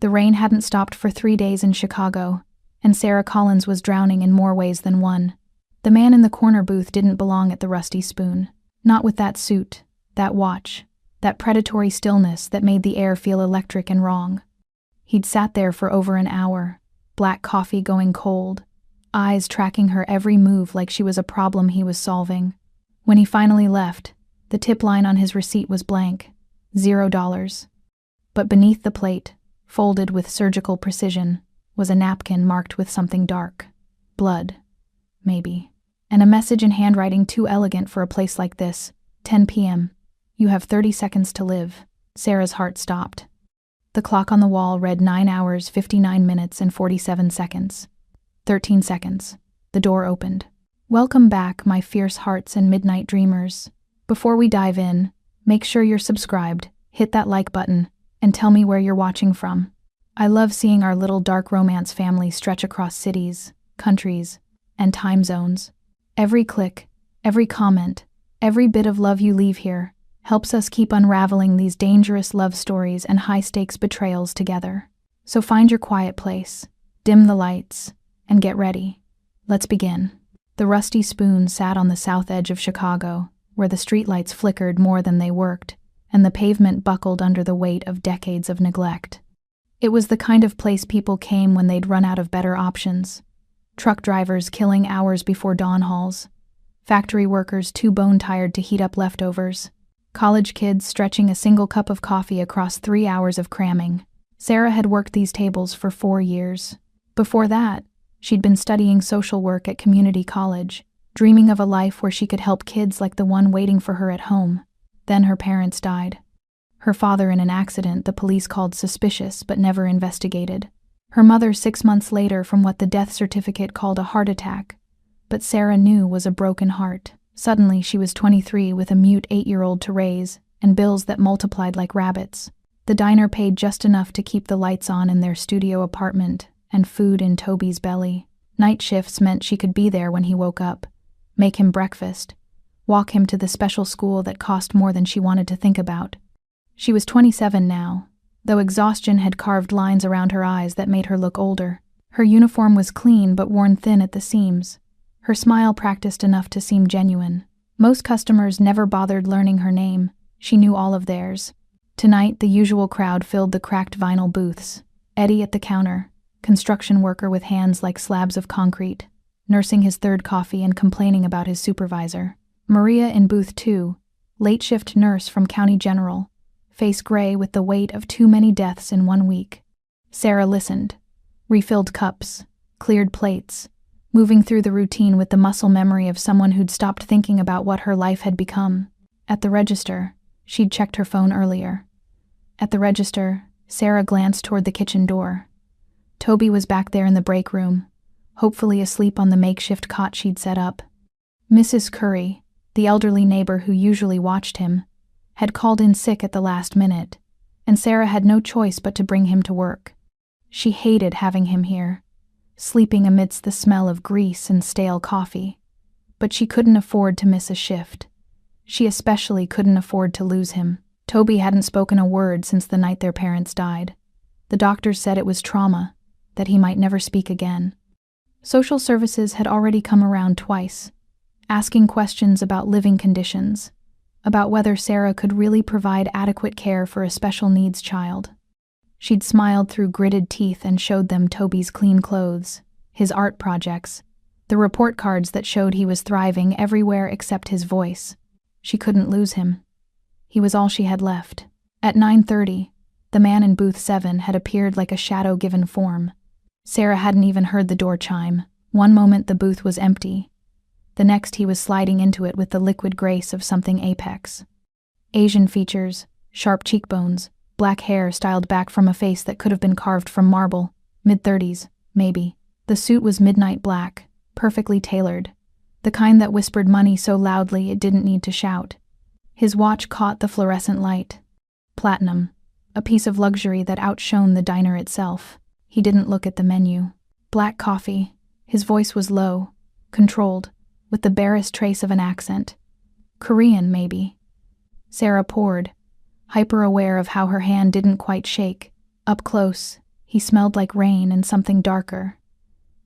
The rain hadn't stopped for 3 days in Chicago, and Sarah Collins was drowning in more ways than one. The man in the corner booth didn't belong at the Rusty Spoon. Not with that suit, that watch, that predatory stillness that made the air feel electric and wrong. He'd sat there for over an hour, black coffee going cold, eyes tracking her every move like she was a problem he was solving. When he finally left, the tip line on his receipt was blank, $0. But beneath the plate, folded with surgical precision, was a napkin marked with something dark. Blood, maybe. And a message in handwriting too elegant for a place like this. 10 p.m. You have 30 seconds to live. Sarah's heart stopped. The clock on the wall read 9 hours, 59 minutes, and 47 seconds. 13 seconds. The door opened. Welcome back, my fierce hearts and midnight dreamers. Before we dive in, make sure you're subscribed, hit that like button, and tell me where you're watching from. I love seeing our little dark romance family stretch across cities, countries, and time zones. Every click, every comment, every bit of love you leave here helps us keep unraveling these dangerous love stories and high-stakes betrayals together. So find your quiet place, dim the lights, and get ready. Let's begin. The Rusty Spoon sat on the south edge of Chicago, where the streetlights flickered more than they worked, and the pavement buckled under the weight of decades of neglect. It was the kind of place people came when they'd run out of better options. Truck drivers killing hours before dawn halls, factory workers too bone-tired to heat up leftovers, college kids stretching a single cup of coffee across 3 hours of cramming. Sarah had worked these tables for 4 years. Before that, she'd been studying social work at community college, dreaming of a life where she could help kids like the one waiting for her at home. Then her parents died. Her father in an accident the police called suspicious but never investigated. Her mother 6 months later from what the death certificate called a heart attack, but Sarah knew was a broken heart. Suddenly she was 23 with a mute 8-year-old to raise, and bills that multiplied like rabbits. The diner paid just enough to keep the lights on in their studio apartment, and food in Toby's belly. Night shifts meant she could be there when he woke up, make him breakfast, walk him to the special school that cost more than she wanted to think about. She was 27 now, though exhaustion had carved lines around her eyes that made her look older. Her uniform was clean but worn thin at the seams, her smile practiced enough to seem genuine. Most customers never bothered learning her name, she knew all of theirs. Tonight, the usual crowd filled the cracked vinyl booths. Eddie at the counter, construction worker with hands like slabs of concrete, nursing his third coffee and complaining about his supervisor. Maria in booth 2, late shift nurse from County General, face gray with the weight of too many deaths in 1 week. Sarah listened, refilled cups, cleared plates, moving through the routine with the muscle memory of someone who'd stopped thinking about what her life had become. At the register, she'd checked her phone earlier. At the register, Sarah glanced toward the kitchen door. Toby was back there in the break room, hopefully asleep on the makeshift cot she'd set up. Mrs. Curry, the elderly neighbor who usually watched him, had called in sick at the last minute, and Sarah had no choice but to bring him to work. She hated having him here, sleeping amidst the smell of grease and stale coffee, but she couldn't afford to miss a shift. She especially couldn't afford to lose him. Toby hadn't spoken a word since the night their parents died. The doctors said it was trauma, that he might never speak again. Social services had already come around twice, asking questions about living conditions, about whether Sarah could really provide adequate care for a special needs child. She'd smiled through gritted teeth and showed them Toby's clean clothes, his art projects, the report cards that showed he was thriving everywhere except his voice. She couldn't lose him. He was all she had left. At 9:30, the man in booth 7 had appeared like a shadow given form. Sarah hadn't even heard the door chime. One moment the booth was empty. The next he was sliding into it with the liquid grace of something apex. Asian features, sharp cheekbones, black hair styled back from a face that could have been carved from marble, mid-30s, maybe. The suit was midnight black, perfectly tailored, the kind that whispered money so loudly it didn't need to shout. His watch caught the fluorescent light. Platinum, a piece of luxury that outshone the diner itself. He didn't look at the menu. Black coffee. His voice was low, controlled, with the barest trace of an accent. Korean, maybe. Sarah poured, hyper-aware of how her hand didn't quite shake. Up close, He smelled like rain and something darker.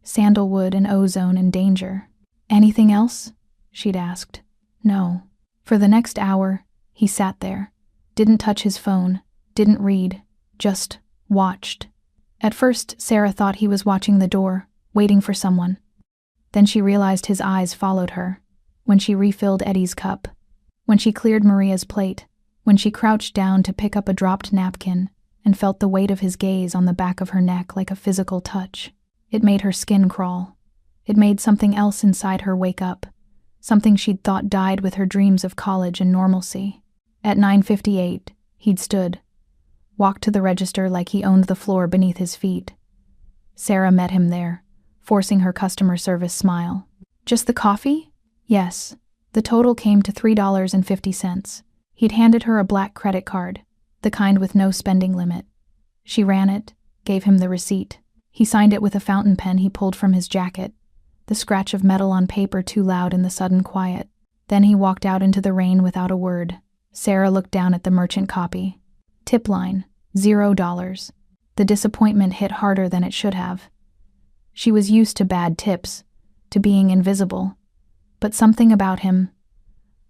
Sandalwood and ozone and danger. "Anything else?" she'd asked. No. For the next hour, he sat there. Didn't touch his phone. Didn't read. Just watched. At first, Sarah thought he was watching the door, waiting for someone. Then she realized his eyes followed her. When she refilled Eddie's cup. When she cleared Maria's plate. When she crouched down to pick up a dropped napkin and felt the weight of his gaze on the back of her neck like a physical touch. It made her skin crawl. It made something else inside her wake up. Something she'd thought died with her dreams of college and normalcy. At 9:58, he'd stood. Walked to the register like he owned the floor beneath his feet. Sarah met him there, forcing her customer service smile. "Just the coffee?" "Yes." The total came to $3.50. He'd handed her a black credit card, the kind with no spending limit. She ran it, gave him the receipt. He signed it with a fountain pen he pulled from his jacket, the scratch of metal on paper too loud in the sudden quiet. Then he walked out into the rain without a word. Sarah looked down at the merchant copy. Tip line, $0. The disappointment hit harder than it should have. She was used to bad tips, to being invisible. But something about him,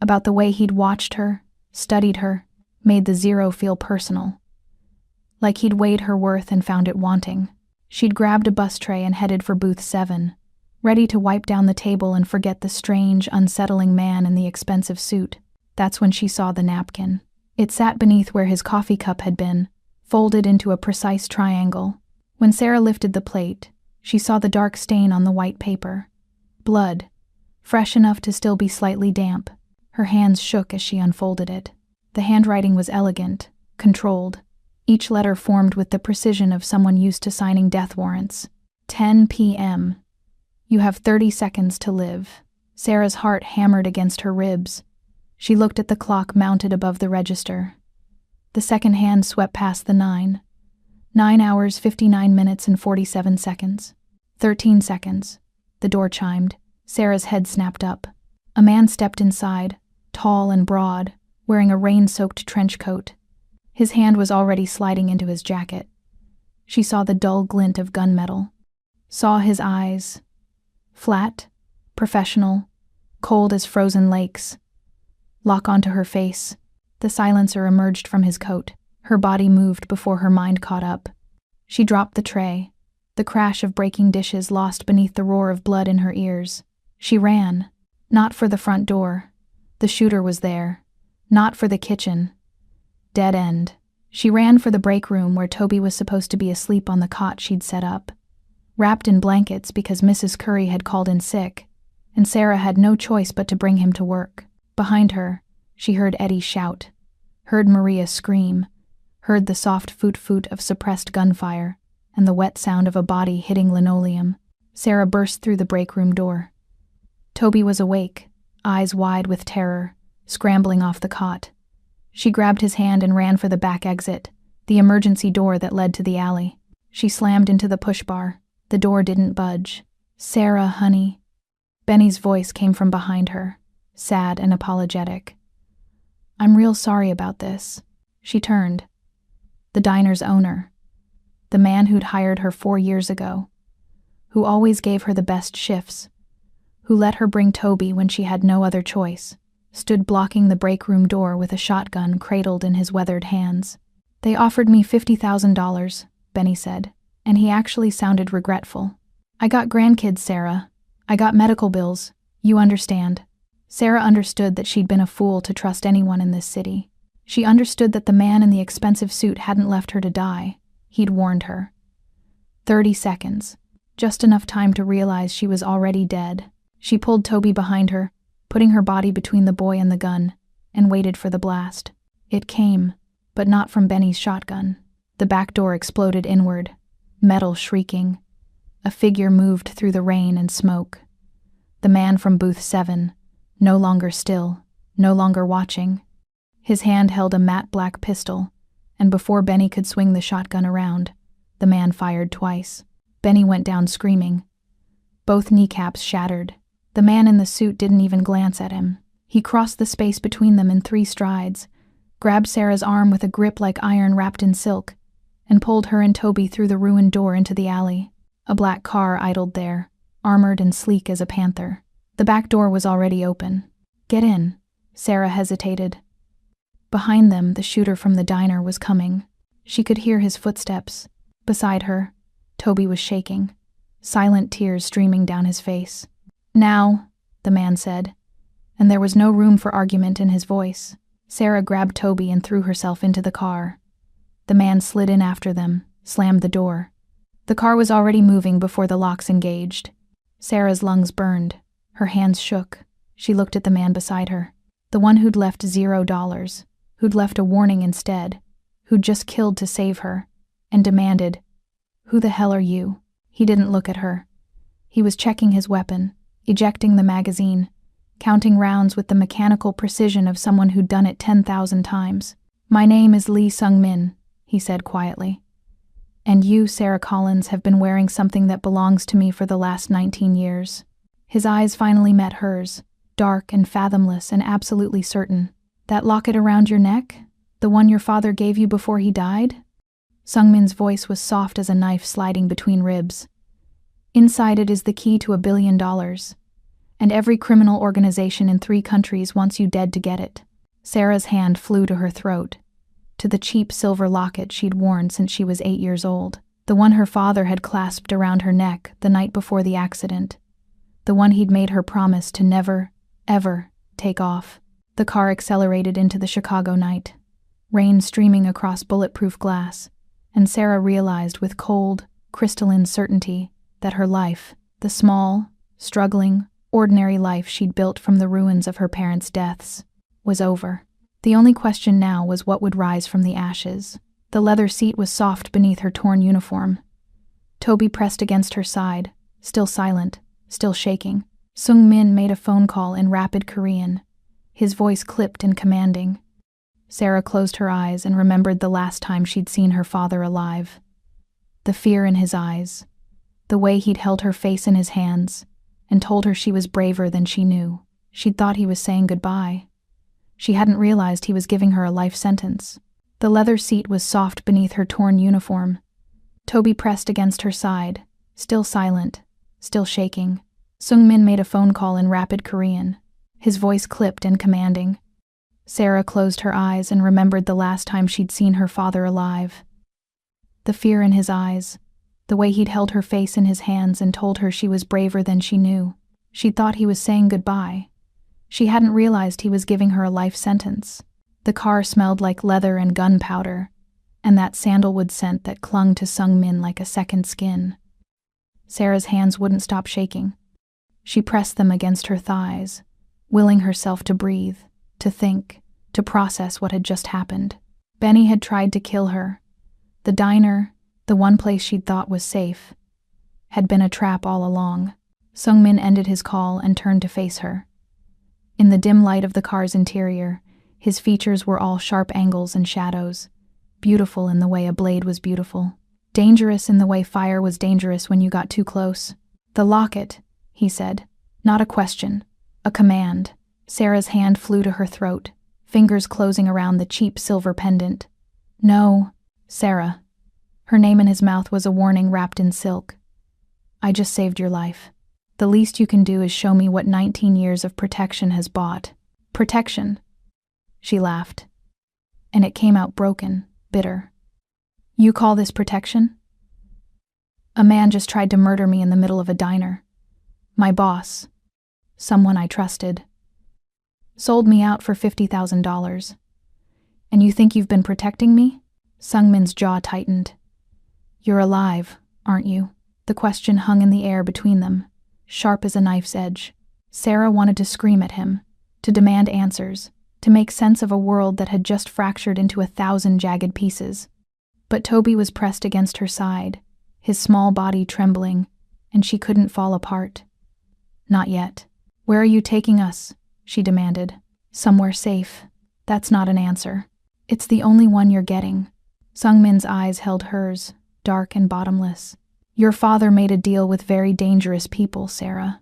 about the way he'd watched her, studied her, made the zero feel personal. Like he'd weighed her worth and found it wanting. She'd grabbed a bus tray and headed for booth 7, ready to wipe down the table and forget the strange, unsettling man in the expensive suit. That's when she saw the napkin. It sat beneath where his coffee cup had been, folded into a precise triangle. When Sarah lifted the plate, she saw the dark stain on the white paper. Blood, fresh enough to still be slightly damp. Her hands shook as she unfolded it. The handwriting was elegant, controlled. Each letter formed with the precision of someone used to signing death warrants. 10 p.m. You have 30 seconds to live. Sarah's heart hammered against her ribs. She looked at the clock mounted above the register. The second hand swept past the 9. 9 hours, 59 minutes, and 47 seconds. 13 seconds. The door chimed. Sarah's head snapped up. A man stepped inside, tall and broad, wearing a rain-soaked trench coat. His hand was already sliding into his jacket. She saw the dull glint of gunmetal. Saw his eyes. Flat, professional, cold as frozen lakes. Lock onto her face. The silencer emerged from his coat. Her body moved before her mind caught up. She dropped the tray, the crash of breaking dishes lost beneath the roar of blood in her ears. She ran, not for the front door. The shooter was there. Not for the kitchen. Dead end. She ran for the break room where Toby was supposed to be asleep on the cot she'd set up. Wrapped in blankets because Mrs. Curry had called in sick, and Sarah had no choice but to bring him to work. Behind her, she heard Eddie shout, heard Maria scream, heard the soft foot-foot of suppressed gunfire, and the wet sound of a body hitting linoleum. Sarah burst through the break room door. Toby was awake, eyes wide with terror, scrambling off the cot. She grabbed his hand and ran for the back exit, the emergency door that led to the alley. She slammed into the push bar. The door didn't budge. "Sarah, honey." Benny's voice came from behind her, sad and apologetic. "I'm real sorry about this." She turned. The diner's owner, the man who'd hired her 4 years ago, who always gave her the best shifts, who let her bring Toby when she had no other choice, stood blocking the break room door with a shotgun cradled in his weathered hands. "They offered me $50,000, Benny said, and he actually sounded regretful. "I got grandkids, Sarah. I got medical bills. You understand." Sarah understood that she'd been a fool to trust anyone in this city. She understood that the man in the expensive suit hadn't left her to die. He'd warned her. 30 seconds. Just enough time to realize she was already dead. She pulled Toby behind her, putting her body between the boy and the gun, and waited for the blast. It came, but not from Benny's shotgun. The back door exploded inward, metal shrieking. A figure moved through the rain and smoke. The man from booth 7, no longer still, no longer watching. His hand held a matte black pistol, and before Benny could swing the shotgun around, the man fired twice. Benny went down screaming. Both kneecaps shattered. The man in the suit didn't even glance at him. He crossed the space between them in 3 strides, grabbed Sarah's arm with a grip like iron wrapped in silk, and pulled her and Toby through the ruined door into the alley. A black car idled there, armored and sleek as a panther. The back door was already open. "Get in." Sarah hesitated. Behind them, the shooter from the diner was coming. She could hear his footsteps. Beside her, Toby was shaking, silent tears streaming down his face. "Now," the man said, and there was no room for argument in his voice. Sarah grabbed Toby and threw herself into the car. The man slid in after them, slammed the door. The car was already moving before the locks engaged. Sarah's lungs burned. Her hands shook. She looked at the man beside her. The one who'd left $0, who'd left a warning instead, who'd just killed to save her, and demanded, "Who the hell are you?" He didn't look at her. He was checking his weapon, ejecting the magazine, counting rounds with the mechanical precision of someone who'd done it 10,000 times. "My name is Lee Sung-min," he said quietly. "And you, Sarah Collins, have been wearing something that belongs to me for the last 19 years. His eyes finally met hers, dark and fathomless and absolutely certain. "That locket around your neck? The one your father gave you before he died?" Sung-min's voice was soft as a knife sliding between ribs. "Inside it is the key to $1 billion. And every criminal organization in 3 countries wants you dead to get it." Sarah's hand flew to her throat, to the cheap silver locket she'd worn since she was 8 years old, the one her father had clasped around her neck the night before the accident, the one he'd made her promise to never, ever take off. The car accelerated into the Chicago night, rain streaming across bulletproof glass, and Sarah realized with cold, crystalline certainty that her life, the small, struggling, ordinary life she'd built from the ruins of her parents' deaths, was over. The only question now was what would rise from the ashes. The leather seat was soft beneath her torn uniform. Toby pressed against her side, still silent, still shaking. Sung-min made a phone call in rapid Korean, his voice clipped and commanding. Sarah closed her eyes and remembered the last time she'd seen her father alive. The fear in his eyes, the way he'd held her face in his hands, and told her she was braver than she knew. She'd thought he was saying goodbye. She hadn't realized he was giving her a life sentence. The leather seat was soft beneath her torn uniform. Toby pressed against her side, still silent, still shaking. Sung-min made a phone call in rapid Korean, his voice clipped and commanding. Sarah closed her eyes and remembered the last time she'd seen her father alive. The fear in his eyes, the way he'd held her face in his hands and told her she was braver than she knew. She'd thought he was saying goodbye. She hadn't realized he was giving her a life sentence. The car smelled like leather and gunpowder, and that sandalwood scent that clung to Sung-min like a second skin. Sarah's hands wouldn't stop shaking. She pressed them against her thighs, willing herself to breathe, to think, to process what had just happened. Benny had tried to kill her. The diner, the one place she'd thought was safe, had been a trap all along. Sung-min ended his call and turned to face her. In the dim light of the car's interior, his features were all sharp angles and shadows, beautiful in the way a blade was beautiful, dangerous in the way fire was dangerous when you got too close. "The locket," he said. Not a question, a command. Sarah's hand flew to her throat, fingers closing around the cheap silver pendant. "No, Sarah." Her name in his mouth was a warning wrapped in silk. "I just saved your life. The least you can do is show me what 19 years of protection has bought." "Protection?" She laughed, and it came out broken, bitter. "You call this protection? A man just tried to murder me in the middle of a diner. My boss, someone I trusted, sold me out for $50,000. And you think you've been protecting me?" Sung-min's jaw tightened. "You're alive, aren't you?" The question hung in the air between them, sharp as a knife's edge. Sarah wanted to scream at him, to demand answers, to make sense of a world that had just fractured into 1,000 jagged pieces. But Toby was pressed against her side, his small body trembling, and she couldn't fall apart. "Not yet." "Where are you taking us?" she demanded. "Somewhere safe." "That's not an answer. It's the only one you're getting." Sung-min's eyes held hers, dark and bottomless. "Your father made a deal with very dangerous people, Sarah.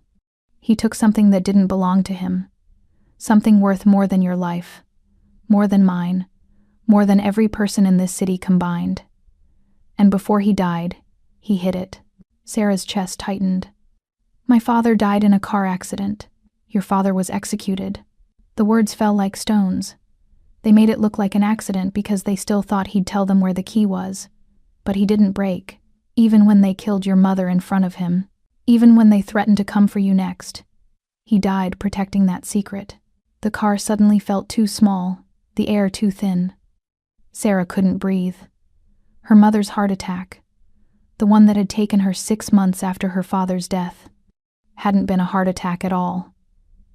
He took something that didn't belong to him, something worth more than your life, more than mine, more than every person in this city combined. And before he died, he hid it. Sarah's chest tightened. My father died in a car accident. Your father was executed. The words fell like stones. They made it look like an accident because they still thought he'd tell them where the key was. But he didn't break, even when they killed your mother in front of him, even when they threatened to come for you next. He died protecting that secret. The car suddenly felt too small, the air too thin. Sarah couldn't breathe. Her mother's heart attack, the one that had taken her 6 months after her father's death, hadn't been a heart attack at all.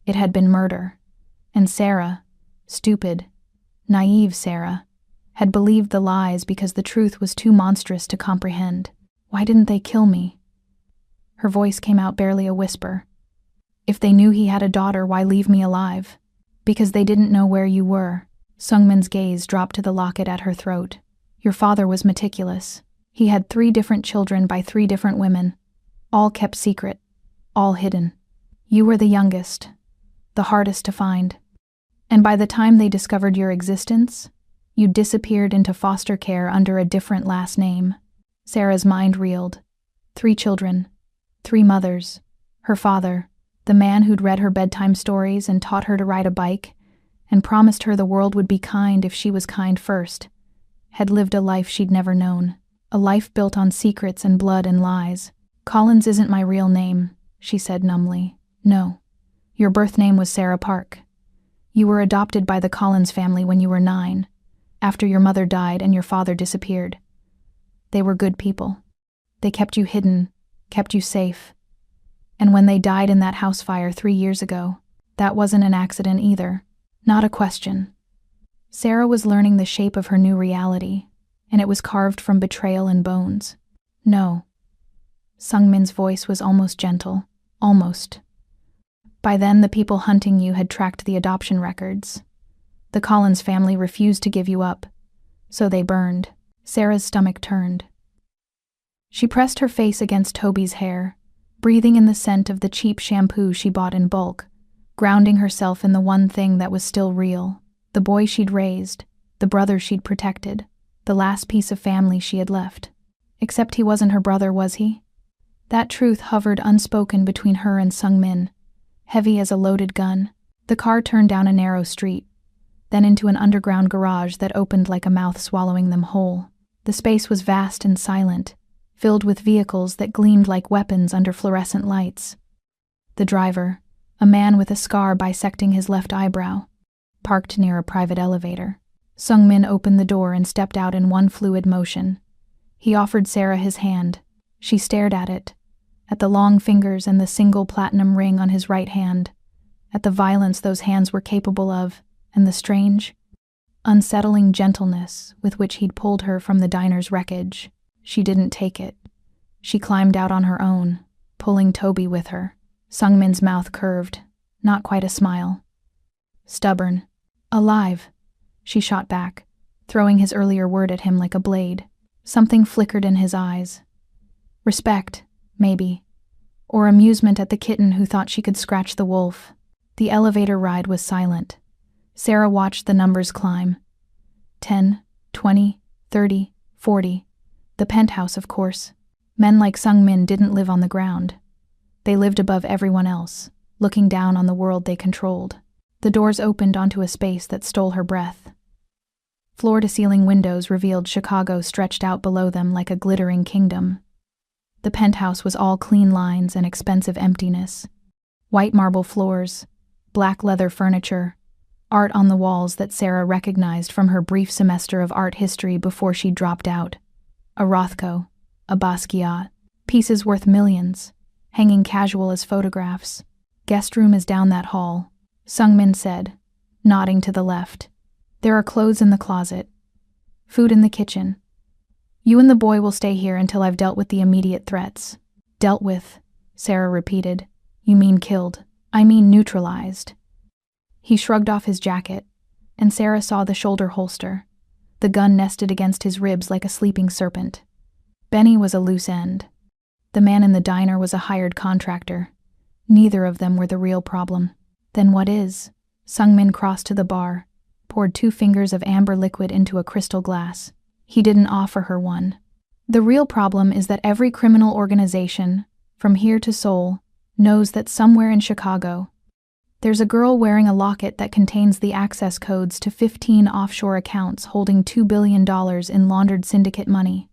It had been murder. And Sarah, stupid, naive Sarah, had believed the lies because the truth was too monstrous to comprehend. Why didn't they kill me? Her voice came out barely a whisper. If they knew he had a daughter, why leave me alive? Because they didn't know where you were. Sungmin's gaze dropped to the locket at her throat. Your father was meticulous. He had 3 different children by 3 different women, all kept secret, all hidden. You were the youngest, the hardest to find. And by the time they discovered your existence, you disappeared into foster care under a different last name. Sarah's mind reeled. 3 children, 3 mothers, her father, the man who'd read her bedtime stories and taught her to ride a bike, and promised her the world would be kind if she was kind first, had lived a life she'd never known, a life built on secrets and blood and lies. Collins isn't my real name, she said numbly. No. Your birth name was Sarah Park. You were adopted by the Collins family when you were 9, after your mother died and your father disappeared. They were good people. They kept you hidden, kept you safe. And when they died in that house fire 3 years ago, that wasn't an accident either. Not a question. Sarah was learning the shape of her new reality, and it was carved from betrayal and bones. No. Sungmin's voice was almost gentle. Almost. By then, the people hunting you had tracked the adoption records. The Collins family refused to give you up, so they burned. Sarah's stomach turned. She pressed her face against Toby's hair, breathing in the scent of the cheap shampoo she bought in bulk, grounding herself in the one thing that was still real, the boy she'd raised, the brother she'd protected, the last piece of family she had left. Except he wasn't her brother, was he? That truth hovered unspoken between her and Sungmin, heavy as a loaded gun. The car turned down a narrow street, then into an underground garage that opened like a mouth swallowing them whole. The space was vast and silent, filled with vehicles that gleamed like weapons under fluorescent lights. The driver, a man with a scar bisecting his left eyebrow, parked near a private elevator. Sungmin opened the door and stepped out in one fluid motion. He offered Sarah his hand. She stared at it, at the long fingers and the single platinum ring on his right hand, at the violence those hands were capable of, and the strange, unsettling gentleness with which he'd pulled her from the diner's wreckage. She didn't take it. She climbed out on her own, pulling Toby with her. Sungmin's mouth curved, not quite a smile. Stubborn. Alive, she shot back, throwing his earlier word at him like a blade. Something flickered in his eyes. Respect, maybe. Or amusement at the kitten who thought she could scratch the wolf. The elevator ride was silent. Sarah watched the numbers climb. 10, 20, 30, 40. The penthouse, of course. Men like Sungmin didn't live on the ground. They lived above everyone else, looking down on the world they controlled. The doors opened onto a space that stole her breath. Floor-to-ceiling windows revealed Chicago stretched out below them like a glittering kingdom. The penthouse was all clean lines and expensive emptiness. White marble floors, black leather furniture, art on the walls that Sarah recognized from her brief semester of art history before she dropped out. A Rothko, a Basquiat, pieces worth millions, hanging casual as photographs. Guest room is down that hall, Sungmin said, nodding to the left. There are clothes in the closet. Food in the kitchen. You and the boy will stay here until I've dealt with the immediate threats. Dealt with, Sarah repeated. You mean killed. I mean neutralized. He shrugged off his jacket, and Sarah saw the shoulder holster. The gun nested against his ribs like a sleeping serpent. Benny was a loose end. The man in the diner was a hired contractor. Neither of them were the real problem. Then what is? Sungmin crossed to the bar, poured 2 fingers of amber liquid into a crystal glass. He didn't offer her one. The real problem is that every criminal organization, from here to Seoul, knows that somewhere in Chicago, there's a girl wearing a locket that contains the access codes to 15 offshore accounts holding $2 billion in laundered syndicate money.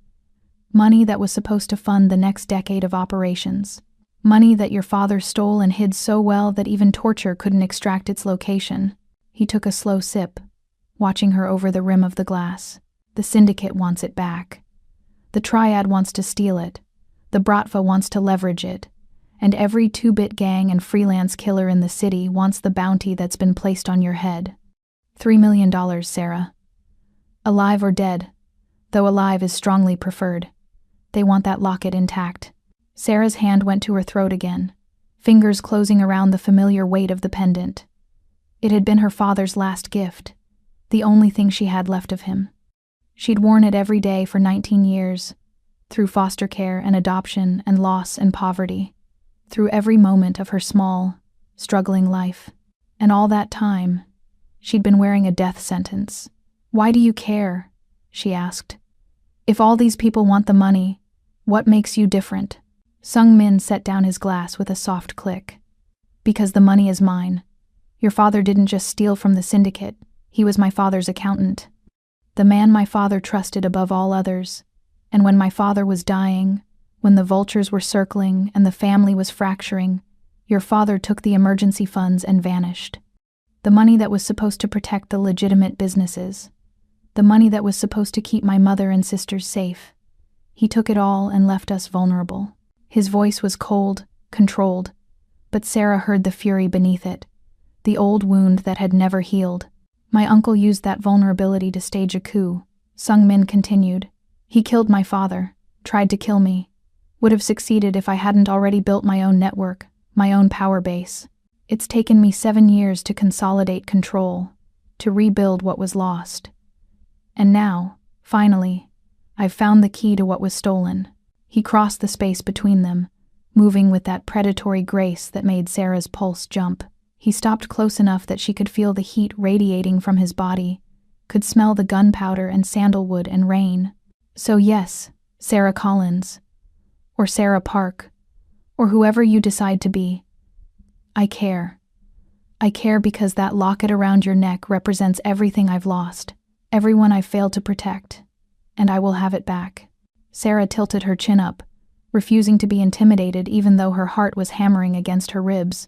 Money that was supposed to fund the next decade of operations. Money that your father stole and hid so well that even torture couldn't extract its location. He took a slow sip, watching her over the rim of the glass. The syndicate wants it back. The triad wants to steal it. The Bratva wants to leverage it. And every two-bit gang and freelance killer in the city wants the bounty that's been placed on your head. $3 million, Sarah. Alive or dead, though alive is strongly preferred. They want that locket intact. Sarah's hand went to her throat again, fingers closing around the familiar weight of the pendant. It had been her father's last gift, the only thing she had left of him. She'd worn it every day for 19 years, through foster care and adoption and loss and poverty, through every moment of her small, struggling life. And all that time, she'd been wearing a death sentence. "Why do you care?" she asked. "If all these people want the money, what makes you different?" Sung Min set down his glass with a soft click. "Because the money is mine. Your father didn't just steal from the syndicate, he was my father's accountant. The man my father trusted above all others. And when my father was dying, when the vultures were circling and the family was fracturing, your father took the emergency funds and vanished. The money that was supposed to protect the legitimate businesses. The money that was supposed to keep my mother and sisters safe. He took it all and left us vulnerable." His voice was cold, controlled, but Sarah heard the fury beneath it, the old wound that had never healed. "My uncle used that vulnerability to stage a coup," Sung Min continued. "He killed my father, tried to kill me. Would have succeeded if I hadn't already built my own network, my own power base. It's taken me 7 years to consolidate control, to rebuild what was lost. And now, finally, I've found the key to what was stolen." He crossed the space between them, moving with that predatory grace that made Sarah's pulse jump. He stopped close enough that she could feel the heat radiating from his body, could smell the gunpowder and sandalwood and rain. "So yes, Sarah Collins, or Sarah Park, or whoever you decide to be, I care. I care because that locket around your neck represents everything I've lost, everyone I've failed to protect, and I will have it back." Sarah tilted her chin up, refusing to be intimidated even though her heart was hammering against her ribs.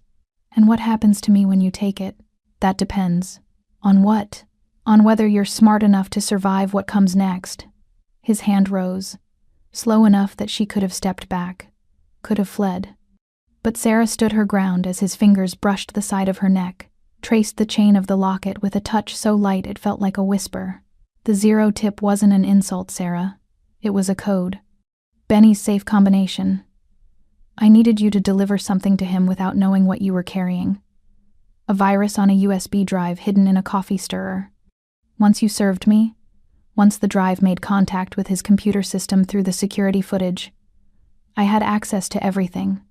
"And what happens to me when you take it? That depends." "On what?" "On whether you're smart enough to survive what comes next." His hand rose, slow enough that she could have stepped back, could have fled. But Sarah stood her ground as his fingers brushed the side of her neck, traced the chain of the locket with a touch so light it felt like a whisper. "The 0 tip wasn't an insult, Sarah. It was a code. Benny's safe combination. I needed you to deliver something to him without knowing what you were carrying. A virus on a USB drive hidden in a coffee stirrer. Once you served me, once the drive made contact with his computer system through the security footage, I had access to everything.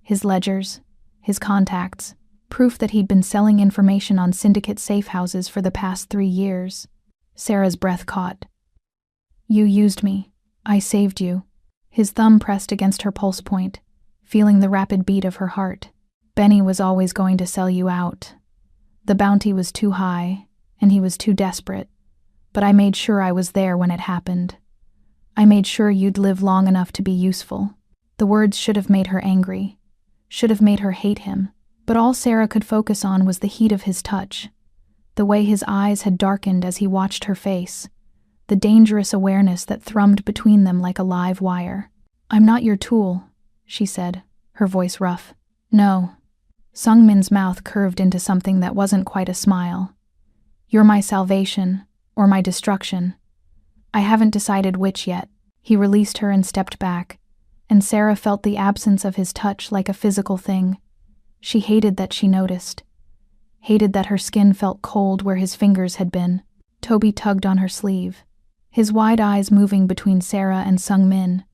His ledgers, his contacts, proof that he'd been selling information on syndicate safe houses for the past 3 years." Sarah's breath caught. "You used me. I saved you." His thumb pressed against her pulse point, feeling the rapid beat of her heart. "Benny was always going to sell you out. The bounty was too high, and he was too desperate. But I made sure I was there when it happened. I made sure you'd live long enough to be useful." The words should have made her angry, should have made her hate him, but all Sarah could focus on was the heat of his touch, the way his eyes had darkened as he watched her face, the dangerous awareness that thrummed between them like a live wire. "I'm not your tool," she said, her voice rough. "No." Sung Min's mouth curved into something that wasn't quite a smile. "You're my salvation, or my destruction. I haven't decided which yet." He released her and stepped back, and Sarah felt the absence of his touch like a physical thing. She hated that she noticed. Hated that her skin felt cold where his fingers had been. Toby tugged on her sleeve, his wide eyes moving between Sarah and Sung Min,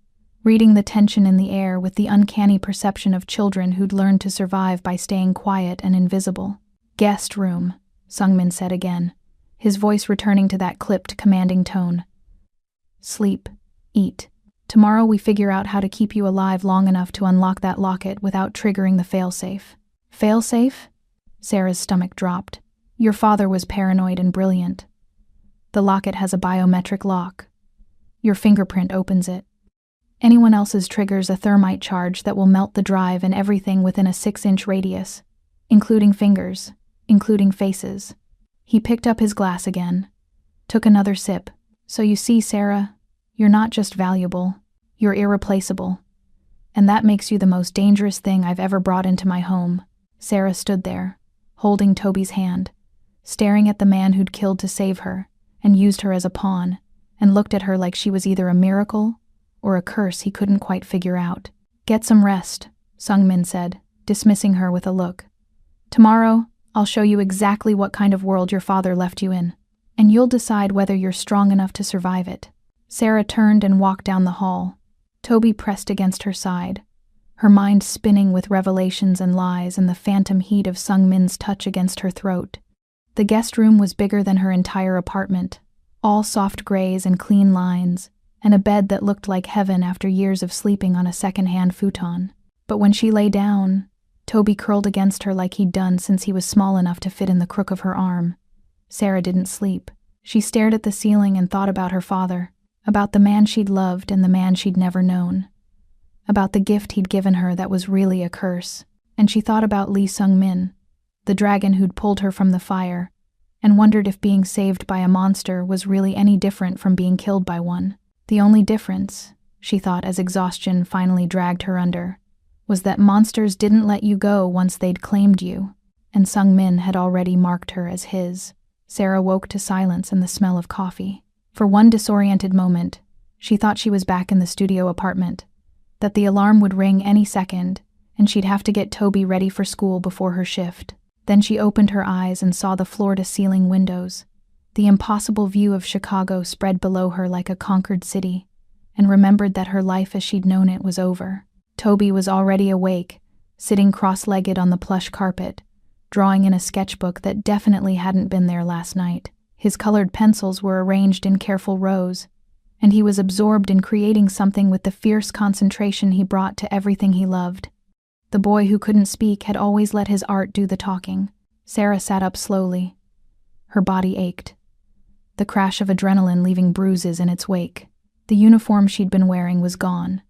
reading the tension in the air with the uncanny perception of children who'd learned to survive by staying quiet and invisible. "Guest room," Sung Min said again, his voice returning to that clipped, commanding tone. "Sleep, eat, Tomorrow we figure out how to keep you alive long enough to unlock that locket without triggering the failsafe. Failsafe? Sarah's stomach dropped. Your father was paranoid and brilliant. The locket has a biometric lock. Your fingerprint opens it. Anyone else's triggers a thermite charge that will melt the drive and everything within a 6-inch radius, including fingers, including faces. He picked up his glass again, took another sip. So you see, Sarah, you're not just valuable, you're irreplaceable. And that makes you the most dangerous thing I've ever brought into my home. Sarah stood there, holding Toby's hand, staring at the man who'd killed to save her and used her as a pawn, and looked at her like she was either a miracle or a curse he couldn't quite figure out. Get some rest, Sung-min said, dismissing her with a look. Tomorrow, I'll show you exactly what kind of world your father left you in, and you'll decide whether you're strong enough to survive it. Sarah turned and walked down the hall. Toby pressed against her side, her mind spinning with revelations and lies and the phantom heat of Sung-min's touch against her throat. The guest room was bigger than her entire apartment, all soft grays and clean lines, and a bed that looked like heaven after years of sleeping on a second-hand futon. But when she lay down, Toby curled against her like he'd done since he was small enough to fit in the crook of her arm. Sarah didn't sleep. She stared at the ceiling and thought about her father, about the man she'd loved and the man she'd never known, about the gift he'd given her that was really a curse, and she thought about Lee Sung-min, the dragon who'd pulled her from the fire, and wondered if being saved by a monster was really any different from being killed by one. The only difference, she thought as exhaustion finally dragged her under, was that monsters didn't let you go once they'd claimed you, and Sung-min had already marked her as his. Sarah woke to silence and the smell of coffee. For one disoriented moment, she thought she was back in the studio apartment, that the alarm would ring any second, and she'd have to get Toby ready for school before her shift. Then she opened her eyes and saw the floor-to-ceiling windows. The impossible view of Chicago spread below her like a conquered city, and remembered that her life as she'd known it was over. Toby was already awake, sitting cross-legged on the plush carpet, drawing in a sketchbook that definitely hadn't been there last night. His colored pencils were arranged in careful rows, and he was absorbed in creating something with the fierce concentration he brought to everything he loved. The boy who couldn't speak had always let his art do the talking. Sarah sat up slowly. Her body ached, the crash of adrenaline leaving bruises in its wake. The uniform she'd been wearing was gone,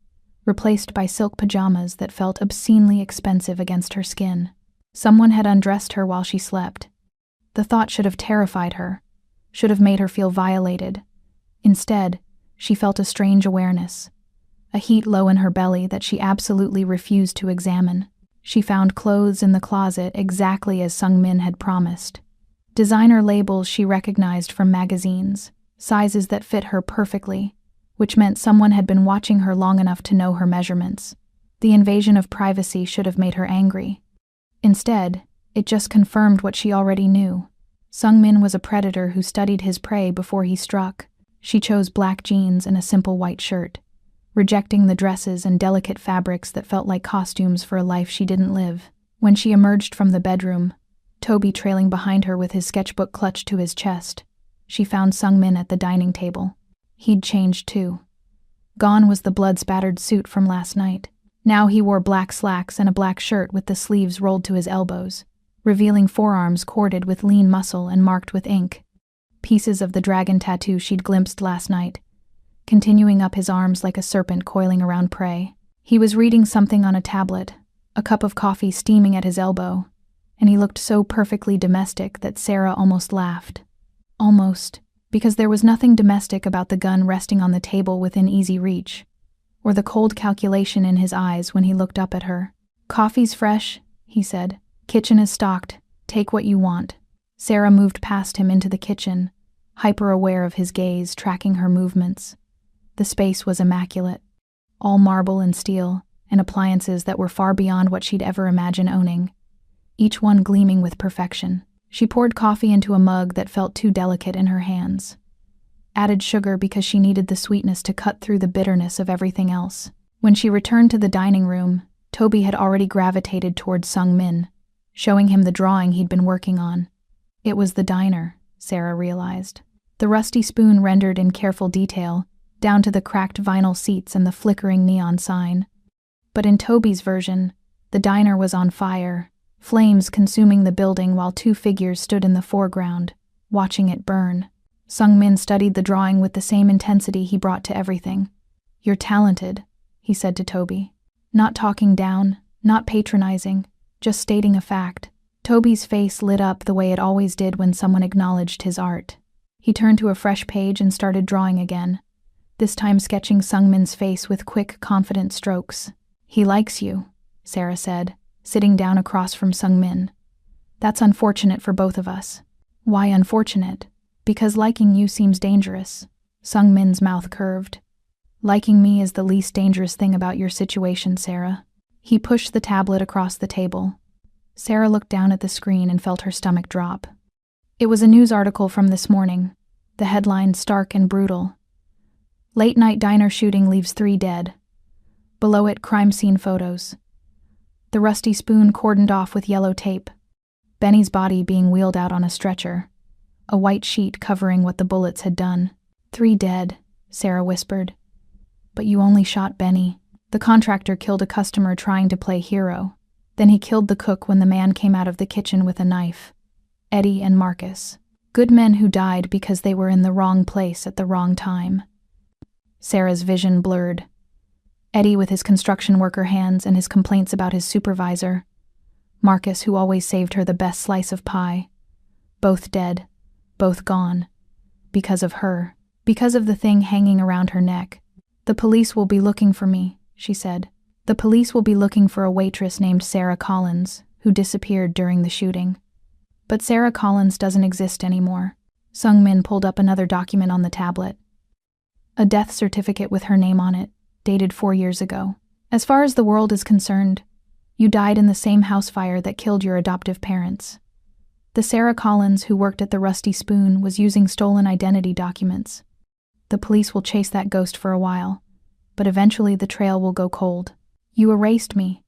replaced by silk pajamas that felt obscenely expensive against her skin. Someone had undressed her while she slept. The thought should have terrified her, should have made her feel violated. Instead, she felt a strange awareness, a heat low in her belly that she absolutely refused to examine. She found clothes in the closet exactly as Sung-min had promised. Designer labels she recognized from magazines, sizes that fit her perfectly, which meant someone had been watching her long enough to know her measurements. The invasion of privacy should have made her angry. Instead, it just confirmed what she already knew. Sung-min was a predator who studied his prey before he struck. She chose black jeans and a simple white shirt, rejecting the dresses and delicate fabrics that felt like costumes for a life she didn't live. When she emerged from the bedroom, Toby trailing behind her with his sketchbook clutched to his chest, she found Sung-min at the dining table. He'd changed too. Gone was the blood-spattered suit from last night. Now he wore black slacks and a black shirt with the sleeves rolled to his elbows, revealing forearms corded with lean muscle and marked with ink. Pieces of the dragon tattoo she'd glimpsed last night, continuing up his arms like a serpent coiling around prey. He was reading something on a tablet, a cup of coffee steaming at his elbow, and he looked so perfectly domestic that Sarah almost laughed. Almost, because there was nothing domestic about the gun resting on the table within easy reach, or the cold calculation in his eyes when he looked up at her. "Coffee's fresh," he said. "Kitchen is stocked. Take what you want." Sarah moved past him into the kitchen, hyper-aware of his gaze, tracking her movements. The space was immaculate, all marble and steel, and appliances that were far beyond what she'd ever imagine owning, each one gleaming with perfection. She poured coffee into a mug that felt too delicate in her hands, added sugar because she needed the sweetness to cut through the bitterness of everything else. When she returned to the dining room, Toby had already gravitated towards Sung-min, showing him the drawing he'd been working on. It was the diner, Sarah realized. The rusty spoon rendered in careful detail, down to the cracked vinyl seats and the flickering neon sign. But in Toby's version, the diner was on fire, flames consuming the building while two figures stood in the foreground, watching it burn. Sung-min studied the drawing with the same intensity he brought to everything. "You're talented," he said to Toby. Not talking down, not patronizing, just stating a fact. Toby's face lit up the way it always did when someone acknowledged his art. He turned to a fresh page and started drawing again, this time sketching Sung-min's face with quick, confident strokes. "He likes you," Sarah said, sitting down across from Sung-min. "That's unfortunate for both of us." "Why unfortunate?" "Because liking you seems dangerous." Sung-min's mouth curved. "Liking me is the least dangerous thing about your situation, Sarah." He pushed the tablet across the table. Sarah looked down at the screen and felt her stomach drop. It was a news article from this morning, the headline stark and brutal. "Late-night diner shooting leaves 3 dead." Below it, crime scene photos. The rusty spoon cordoned off with yellow tape. Benny's body being wheeled out on a stretcher. A white sheet covering what the bullets had done. 3 dead, Sarah whispered. "But you only shot Benny." The contractor killed a customer trying to play hero. Then he killed the cook when the man came out of the kitchen with a knife. Eddie and Marcus. Good men who died because they were in the wrong place at the wrong time. Sarah's vision blurred. Eddie with his construction worker hands and his complaints about his supervisor. Marcus who always saved her the best slice of pie. Both dead. Both gone. Because of her. Because of the thing hanging around her neck. "The police will be looking for me," she said. "The police will be looking for a waitress named Sarah Collins, who disappeared during the shooting." "But Sarah Collins doesn't exist anymore." Sung-min pulled up another document on the tablet. A death certificate with her name on it, dated 4 years ago. "As far as the world is concerned, you died in the same house fire that killed your adoptive parents." The Sarah Collins who worked at the Rusty Spoon was using stolen identity documents. "The police will chase that ghost for a while, but eventually the trail will go cold." "You erased me."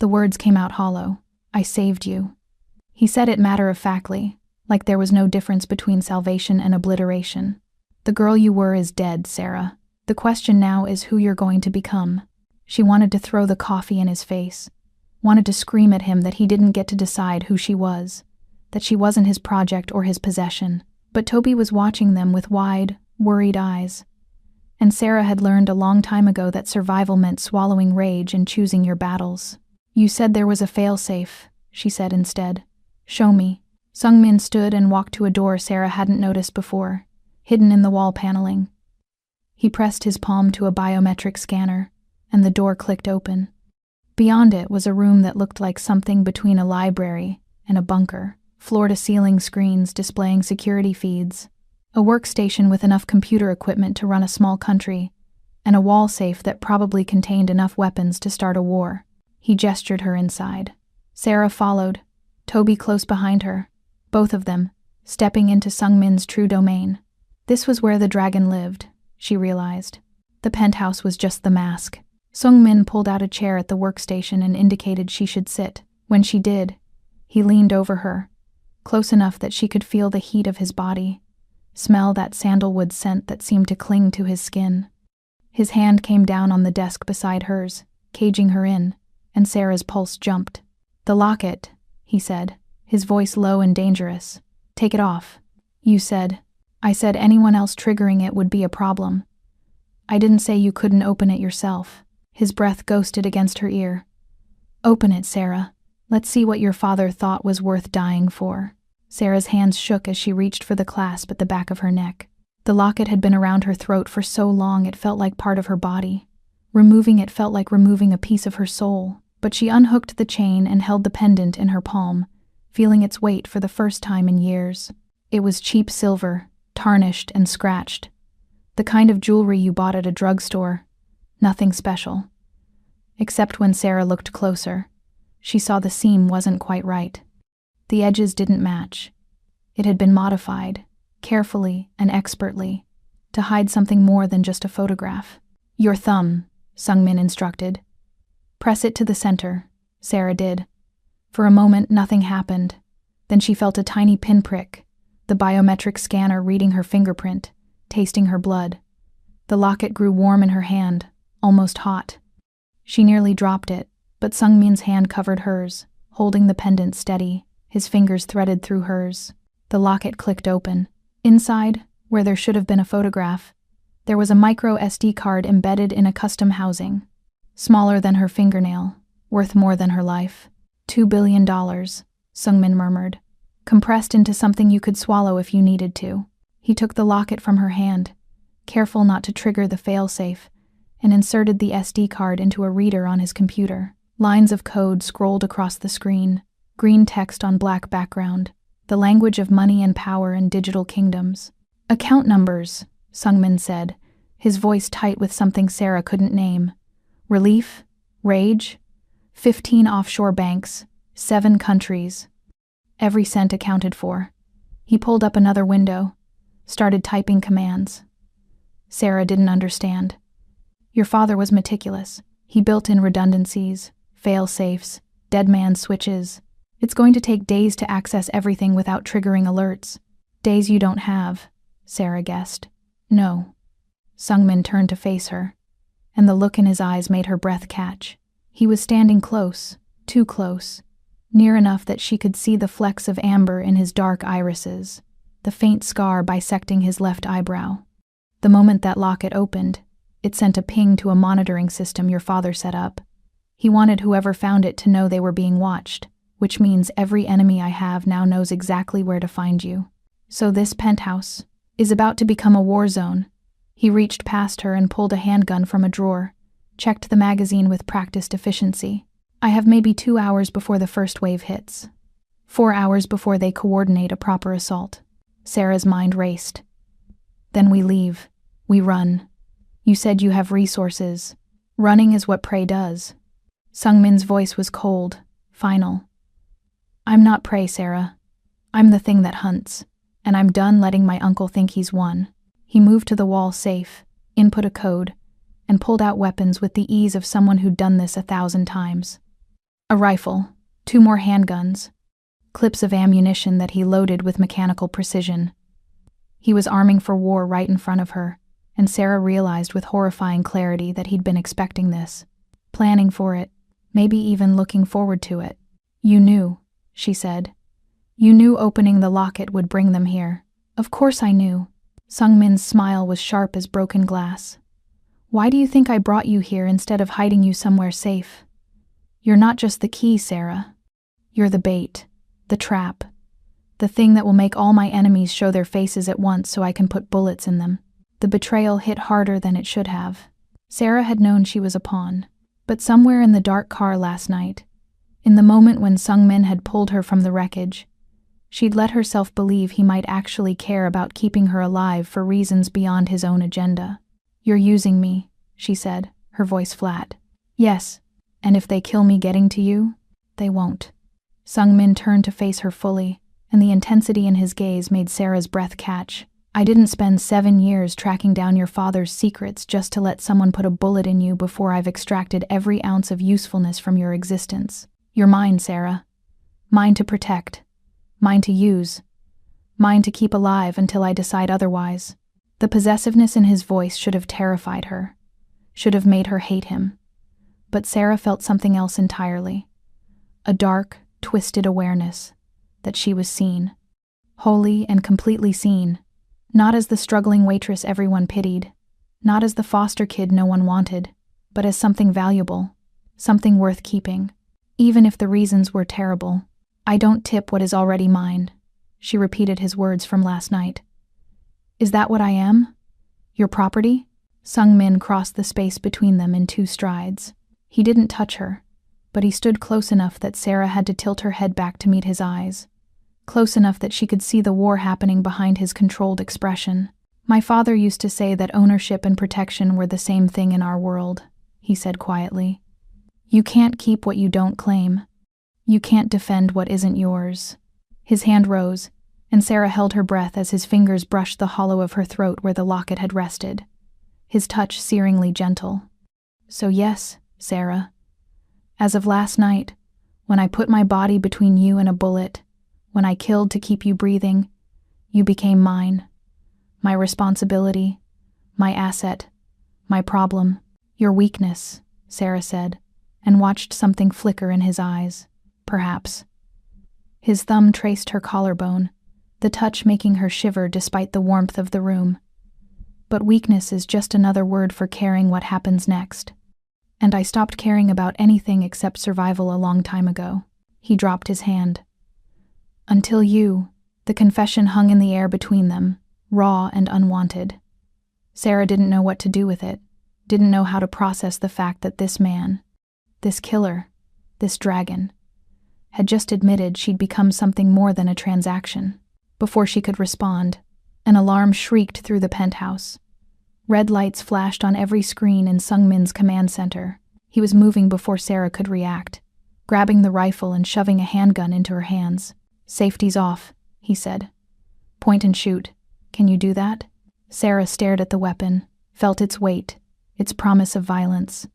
The words came out hollow. "I saved you." He said it matter-of-factly, like there was no difference between salvation and obliteration. "The girl you were is dead, Sarah. The question now is who you're going to become." She wanted to throw the coffee in his face, wanted to scream at him that he didn't get to decide who she was, that she wasn't his project or his possession. But Toby was watching them with wide, worried eyes. And Sarah had learned a long time ago that survival meant swallowing rage and choosing your battles. "You said there was a failsafe," she said instead. "Show me." Sung-min stood and walked to a door Sarah hadn't noticed before, hidden in the wall paneling. He pressed his palm to a biometric scanner, and the door clicked open. Beyond it was a room that looked like something between a library and a bunker, floor-to-ceiling screens displaying security feeds, a workstation with enough computer equipment to run a small country, and a wall safe that probably contained enough weapons to start a war. He gestured her inside. Sarah followed, Toby close behind her, both of them, stepping into Sung-min's true domain. This was where the dragon lived, she realized. The penthouse was just the mask. Sung-min pulled out a chair at the workstation and indicated she should sit. When she did, he leaned over her, close enough that she could feel the heat of his body, smell that sandalwood scent that seemed to cling to his skin. His hand came down on the desk beside hers, caging her in, and Sarah's pulse jumped. "The locket," he said, his voice low and dangerous. "Take it off." "You said." "I said anyone else triggering it would be a problem. I didn't say you couldn't open it yourself." His breath ghosted against her ear. "Open it, Sarah. Let's see what your father thought was worth dying for." Sarah's hands shook as she reached for the clasp at the back of her neck. The locket had been around her throat for so long it felt like part of her body. Removing it felt like removing a piece of her soul, but she unhooked the chain and held the pendant in her palm, feeling its weight for the first time in years. It was cheap silver, tarnished and scratched. The kind of jewelry you bought at a drugstore. Nothing special. Except when Sarah looked closer, she saw the seam wasn't quite right. The edges didn't match. It had been modified, carefully and expertly, to hide something more than just a photograph. "Your thumb," Sung-min instructed. "Press it to the center." Sarah did. For a moment, nothing happened. Then she felt a tiny pinprick, the biometric scanner reading her fingerprint, tasting her blood. The locket grew warm in her hand, almost hot. She nearly dropped it, but Sungmin's hand covered hers, holding the pendant steady, his fingers threaded through hers. The locket clicked open. Inside, where there should have been a photograph, there was a micro SD card embedded in a custom housing. Smaller than her fingernail, worth more than her life. $2 billion, Sungmin murmured. Compressed into something you could swallow if you needed to. He took the locket from her hand, careful not to trigger the failsafe, and inserted the SD card into a reader on his computer. Lines of code scrolled across the screen, green text on black background, the language of money and power in digital kingdoms. Account numbers, Sungmin said, his voice tight with something Sarah couldn't name. Relief? Rage? 15 offshore banks, 7 countries. Every cent accounted for. He pulled up another window, started typing commands. Sarah didn't understand. Your father was meticulous. He built in redundancies, fail-safes, dead man switches. It's going to take days to access everything without triggering alerts. Days you don't have, Sarah guessed. No. Sungmin turned to face her, and the look in his eyes made her breath catch. He was standing close, too close, near enough that she could see the flecks of amber in his dark irises, the faint scar bisecting his left eyebrow. The moment that locket opened, it sent a ping to a monitoring system your father set up. He wanted whoever found it to know they were being watched, which means every enemy I have now knows exactly where to find you. So this penthouse is about to become a war zone. He reached past her and pulled a handgun from a drawer, checked the magazine with practiced efficiency. I have maybe 2 hours before the first wave hits. 4 hours before they coordinate a proper assault. Sarah's mind raced. Then we leave. We run. You said you have resources. Running is what prey does. Sungmin's voice was cold, final. I'm not prey, Sarah. I'm the thing that hunts, and I'm done letting my uncle think he's won. He moved to the wall safe, input a code, and pulled out weapons with the ease of someone who'd done this 1,000 times. A rifle, 2 more handguns, clips of ammunition that he loaded with mechanical precision. He was arming for war right in front of her, and Sarah realized with horrifying clarity that he'd been expecting this, planning for it, maybe even looking forward to it. You knew, she said. You knew opening the locket would bring them here. Of course I knew. Sungmin's smile was sharp as broken glass. Why do you think I brought you here instead of hiding you somewhere safe? You're not just the key, Sarah. You're the bait, the trap, the thing that will make all my enemies show their faces at once so I can put bullets in them. The betrayal hit harder than it should have. Sarah had known she was a pawn, but somewhere in the dark car last night, in the moment when Sungmin had pulled her from the wreckage, she'd let herself believe he might actually care about keeping her alive for reasons beyond his own agenda. You're using me, she said, her voice flat. Yes, and if they kill me getting to you, they won't. Sungmin turned to face her fully, and the intensity in his gaze made Sarah's breath catch. I didn't spend 7 years tracking down your father's secrets just to let someone put a bullet in you before I've extracted every ounce of usefulness from your existence. You're mine, Sarah. Mine to protect. Mine to use. Mine to keep alive until I decide otherwise. The possessiveness in his voice should have terrified her, should have made her hate him. But Sarah felt something else entirely. A dark, twisted awareness that she was seen. Wholly and completely seen. Not as the struggling waitress everyone pitied, not as the foster kid no one wanted, but as something valuable, something worth keeping, even if the reasons were terrible. I don't tip what is already mine, she repeated his words from last night. Is that what I am? Your property? Sungmin crossed the space between them in 2 strides. He didn't touch her, but he stood close enough that Sarah had to tilt her head back to meet his eyes. Close enough that she could see the war happening behind his controlled expression. My father used to say that ownership and protection were the same thing in our world, he said quietly. You can't keep what you don't claim. You can't defend what isn't yours. His hand rose, and Sarah held her breath as his fingers brushed the hollow of her throat where the locket had rested, his touch searingly gentle. So yes, Sarah. As of last night, when I put my body between you and a bullet, when I killed to keep you breathing, you became mine. My responsibility, my asset, My problem. Your weakness, Sarah said, and watched something flicker in his eyes. Perhaps. His thumb traced her collarbone, the touch making her shiver despite the warmth of the room. But weakness is just another word for caring what happens next. And I stopped caring about anything except survival a long time ago. He dropped his hand. Until you, the confession hung in the air between them, raw and unwanted. Sarah didn't know what to do with it, didn't know how to process the fact that this man, this killer, this dragon, had just admitted she'd become something more than a transaction. Before she could respond, an alarm shrieked through the penthouse. Red lights flashed on every screen in Sungmin's command center. He was moving before Sarah could react, grabbing the rifle and shoving a handgun into her hands. Safety's off, he said. Point and shoot. Can you do that? Sarah stared at the weapon, felt its weight, its promise of violence.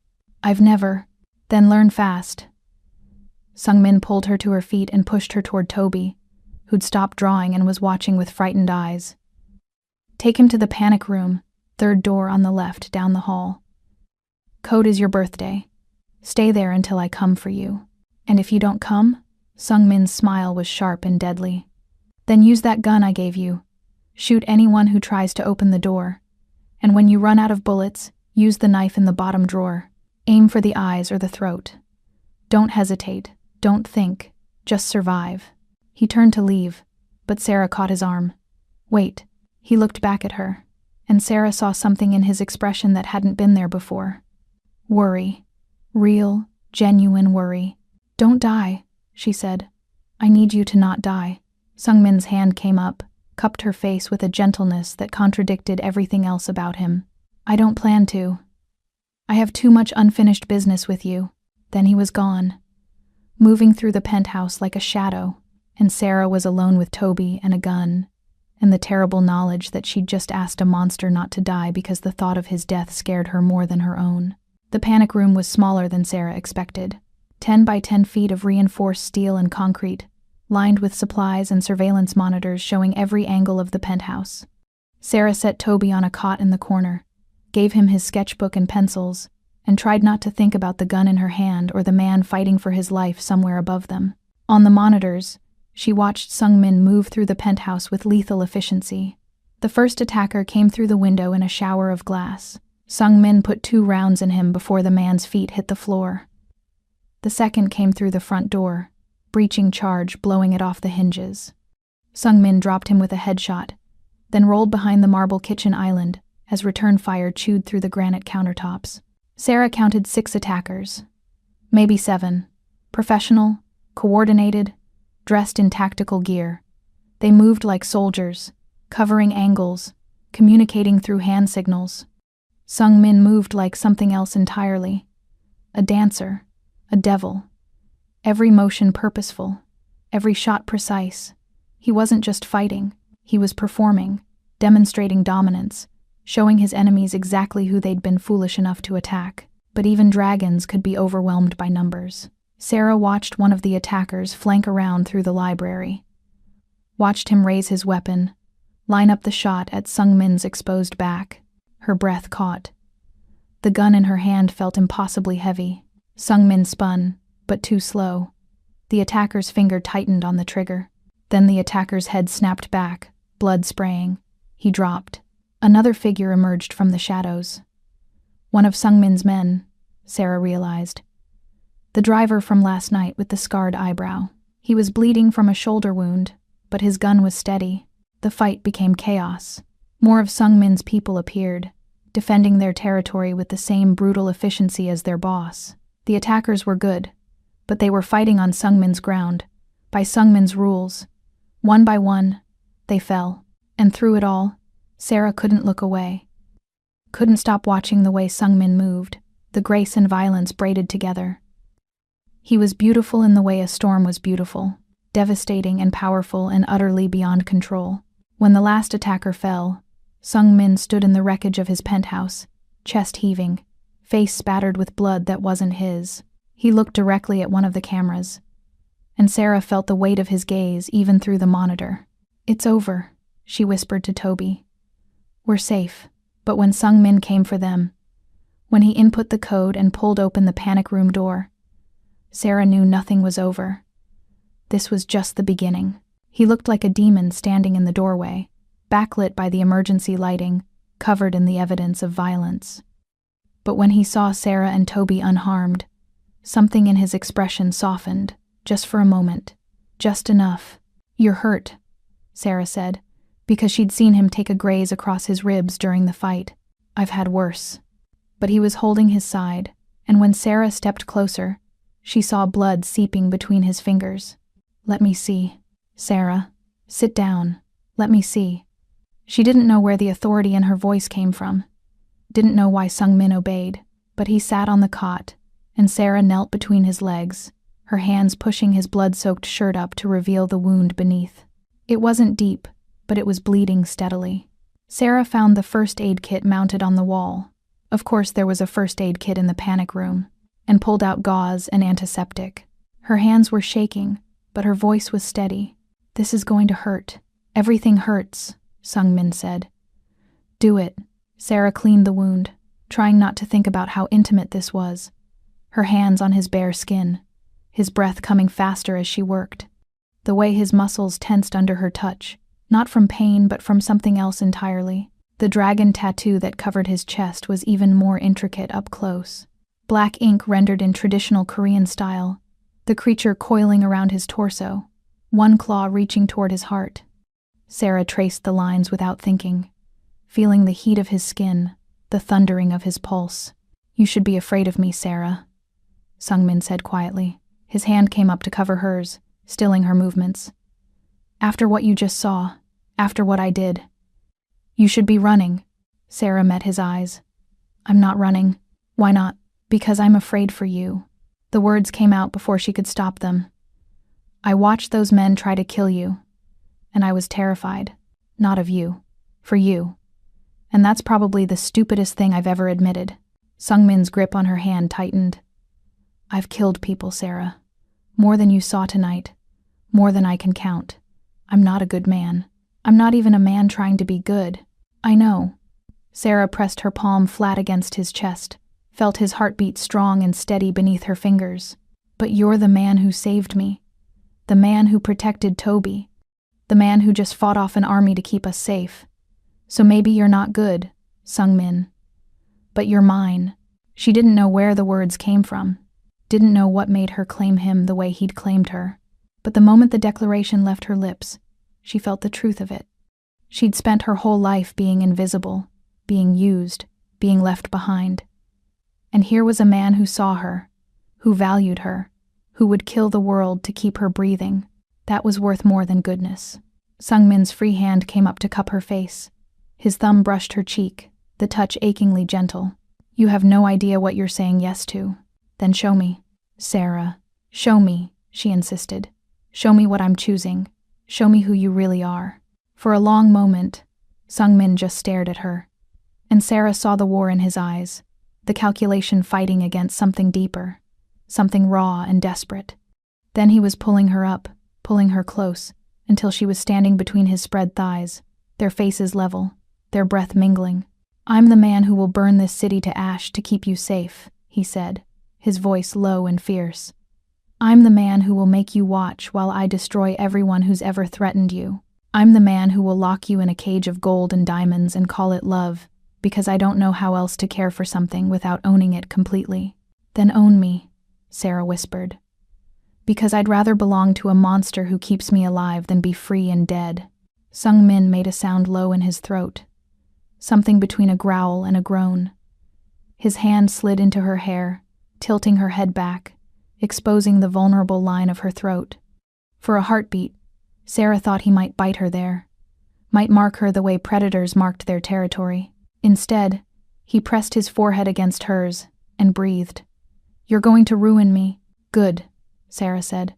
I've never. Then learn fast. Sungmin pulled her to her feet and pushed her toward Toby, who'd stopped drawing and was watching with frightened eyes. Take him to the panic room, third door on the left down the hall. Code is your birthday. Stay there until I come for you. And if you don't come? Sungmin's smile was sharp and deadly. Then use that gun I gave you. Shoot anyone who tries to open the door. And when you run out of bullets, use the knife in the bottom drawer. Aim for the eyes or the throat. Don't hesitate. Don't think. Just survive. He turned to leave, but Sarah caught his arm. Wait. He looked back at her, and Sarah saw something in his expression that hadn't been there before. Worry. Real, genuine worry. Don't die, she said. I need you to not die. Sungmin's hand came up, cupped her face with a gentleness that contradicted everything else about him. I don't plan to. I have too much unfinished business with you. Then he was gone, moving through the penthouse like a shadow, and Sarah was alone with Toby and a gun, and the terrible knowledge that she'd just asked a monster not to die because the thought of his death scared her more than her own. The panic room was smaller than Sarah expected. 10 by 10 feet of reinforced steel and concrete, lined with supplies and surveillance monitors showing every angle of the penthouse. Sarah set Toby on a cot in the corner, gave him his sketchbook and pencils, and tried not to think about the gun in her hand or the man fighting for his life somewhere above them. On the monitors, she watched Sungmin move through the penthouse with lethal efficiency. The first attacker came through the window in a shower of glass. Sungmin put 2 rounds in him before the man's feet hit the floor. The second came through the front door, breaching charge, blowing it off the hinges. Sungmin dropped him with a headshot, then rolled behind the marble kitchen island as return fire chewed through the granite countertops. Sarah counted 6 attackers. Maybe 7. Professional, coordinated, dressed in tactical gear. They moved like soldiers, covering angles, communicating through hand signals. Sungmin moved like something else entirely. A dancer, a devil. Every motion purposeful, every shot precise. He wasn't just fighting, he was performing, demonstrating dominance, showing his enemies exactly who they'd been foolish enough to attack. But even dragons could be overwhelmed by numbers. Sarah watched one of the attackers flank around through the library. Watched him raise his weapon, line up the shot at Sungmin's exposed back. Her breath caught. The gun in her hand felt impossibly heavy. Sungmin spun, but too slow. The attacker's finger tightened on the trigger. Then the attacker's head snapped back, blood spraying. He dropped. Another figure emerged from the shadows. One of Sungmin's men, Sarah realized. The driver from last night with the scarred eyebrow. He was bleeding from a shoulder wound, but his gun was steady. The fight became chaos. More of Sungmin's people appeared, defending their territory with the same brutal efficiency as their boss. The attackers were good, but they were fighting on Sungmin's ground, by Sungmin's rules. One by one, they fell. And through it all, Sarah couldn't look away. Couldn't stop watching the way Sungmin moved, the grace and violence braided together. He was beautiful in the way a storm was beautiful, devastating and powerful and utterly beyond control. When the last attacker fell, Sungmin stood in the wreckage of his penthouse, chest heaving, face spattered with blood that wasn't his. He looked directly at one of the cameras, and Sarah felt the weight of his gaze even through the monitor. It's over, she whispered to Toby. We're safe. But when Sungmin came for them, When he input the code and pulled open the panic room door, Sarah knew nothing was over. This was just the beginning. He looked like a demon standing in the doorway, backlit by the emergency lighting, covered in the evidence of violence. But when he saw Sarah and Toby unharmed, something in his expression softened, just for a moment. Just enough. "You're hurt," Sarah said, because she'd seen him take a graze across his ribs during the fight. "I've had worse." But he was holding his side, and when Sarah stepped closer, she saw blood seeping between his fingers. "Let me see." "Sarah, sit down. Let me see." She didn't know where the authority in her voice came from, didn't know why Sung-min obeyed, but he sat on the cot, and Sarah knelt between his legs, her hands pushing his blood-soaked shirt up to reveal the wound beneath. It wasn't deep, but it was bleeding steadily. Sarah found the first aid kit mounted on the wall. Of course there was a first aid kit in the panic room, and pulled out gauze and antiseptic. Her hands were shaking, but her voice was steady. "This is going to hurt. Everything hurts," Sung-min said. "Do it." Sarah cleaned the wound, trying not to think about how intimate this was. Her hands on his bare skin, his breath coming faster as she worked. The way his muscles tensed under her touch, not from pain but from something else entirely. The dragon tattoo that covered his chest was even more intricate up close. Black ink rendered in traditional Korean style, the creature coiling around his torso, one claw reaching toward his heart. Sarah traced the lines without thinking, feeling the heat of his skin, the thundering of his pulse. "You should be afraid of me, Sarah," Sung-min said quietly. His hand came up to cover hers, stilling her movements. "After what you just saw, after what I did, you should be running." Sarah met his eyes. "I'm not running." "Why not?" "Because I'm afraid for you." The words came out before she could stop them. "I watched those men try to kill you, and I was terrified. Not of you. For you. And that's probably the stupidest thing I've ever admitted." Sung-min's grip on her hand tightened. "I've killed people, Sarah. More than you saw tonight. More than I can count. I'm not a good man. I'm not even a man trying to be good. I know." Sarah pressed her palm flat against his chest, felt his heartbeat strong and steady beneath her fingers. "But you're the man who saved me. The man who protected Toby. The man who just fought off an army to keep us safe. So maybe you're not good, Sung-min. But you're mine." She didn't know where the words came from, didn't know what made her claim him the way he'd claimed her. But the moment the declaration left her lips, she felt the truth of it. She'd spent her whole life being invisible, being used, being left behind. And here was a man who saw her, who valued her, who would kill the world to keep her breathing. That was worth more than goodness. Sung-min's free hand came up to cup her face. His thumb brushed her cheek, the touch achingly gentle. "You have no idea what you're saying yes to. Then show me." "Sarah, show me," she insisted. "Show me what I'm choosing. Show me who you really are." For a long moment, Sung-min just stared at her. And Sarah saw the war in his eyes, the calculation fighting against something deeper, something raw and desperate. Then he was pulling her up, pulling her close, until she was standing between his spread thighs, their faces level, their breath mingling. "I'm the man who will burn this city to ash to keep you safe," he said, his voice low and fierce. "I'm the man who will make you watch while I destroy everyone who's ever threatened you. I'm the man who will lock you in a cage of gold and diamonds and call it love, because I don't know how else to care for something without owning it completely." "Then own me," Sarah whispered. "Because I'd rather belong to a monster who keeps me alive than be free and dead." Sung-min made a sound low in his throat, something between a growl and a groan. His hand slid into her hair, tilting her head back, exposing the vulnerable line of her throat. For a heartbeat, Sarah thought he might bite her there, might mark her the way predators marked their territory. Instead, he pressed his forehead against hers and breathed. "You're going to ruin me." "Good," Sarah said.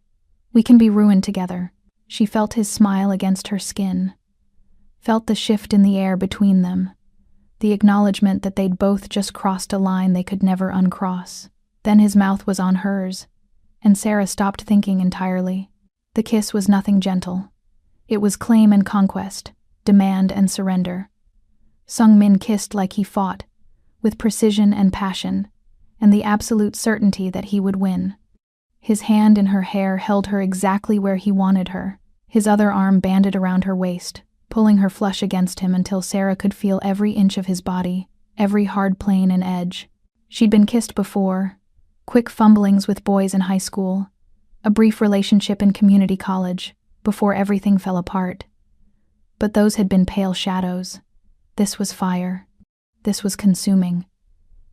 "We can be ruined together." She felt his smile against her skin, felt the shift in the air between them, the acknowledgement that they'd both just crossed a line they could never uncross. Then his mouth was on hers, and Sarah stopped thinking entirely. The kiss was nothing gentle. It was claim and conquest, demand and surrender. Sung-min kissed like he fought, with precision and passion, and the absolute certainty that he would win. His hand in her hair held her exactly where he wanted her, his other arm banded around her waist, pulling her flush against him until Sarah could feel every inch of his body, every hard plane and edge. She'd been kissed before, quick fumblings with boys in high school, a brief relationship in community college, before everything fell apart. But those had been pale shadows. This was fire. This was consuming.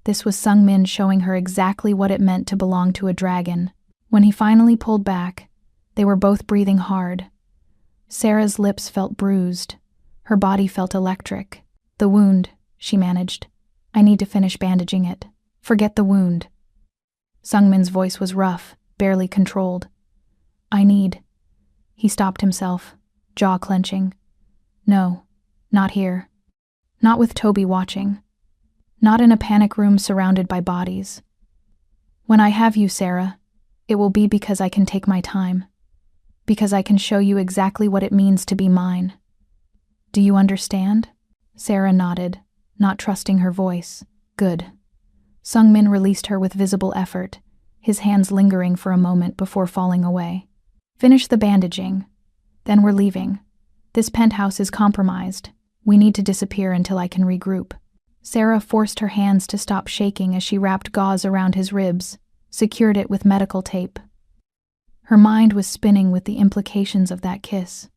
This was Sung-min showing her exactly what it meant to belong to a dragon. When he finally pulled back, they were both breathing hard. Sarah's lips felt bruised. Her body felt electric. "The wound," she managed. "I need to finish bandaging it." "Forget the wound." Sung-min's voice was rough, barely controlled. "I need—" He stopped himself, jaw clenching. "No, not here. Not with Toby watching. Not in a panic room surrounded by bodies. When I have you, Sarah, it will be because I can take my time. Because I can show you exactly what it means to be mine. Do you understand?" Sarah nodded, not trusting her voice. "Good." Sung-min released her with visible effort, his hands lingering for a moment before falling away. "Finish the bandaging. Then we're leaving. This penthouse is compromised. We need to disappear until I can regroup." Sarah forced her hands to stop shaking as she wrapped gauze around his ribs, secured it with medical tape. Her mind was spinning with the implications of that kiss,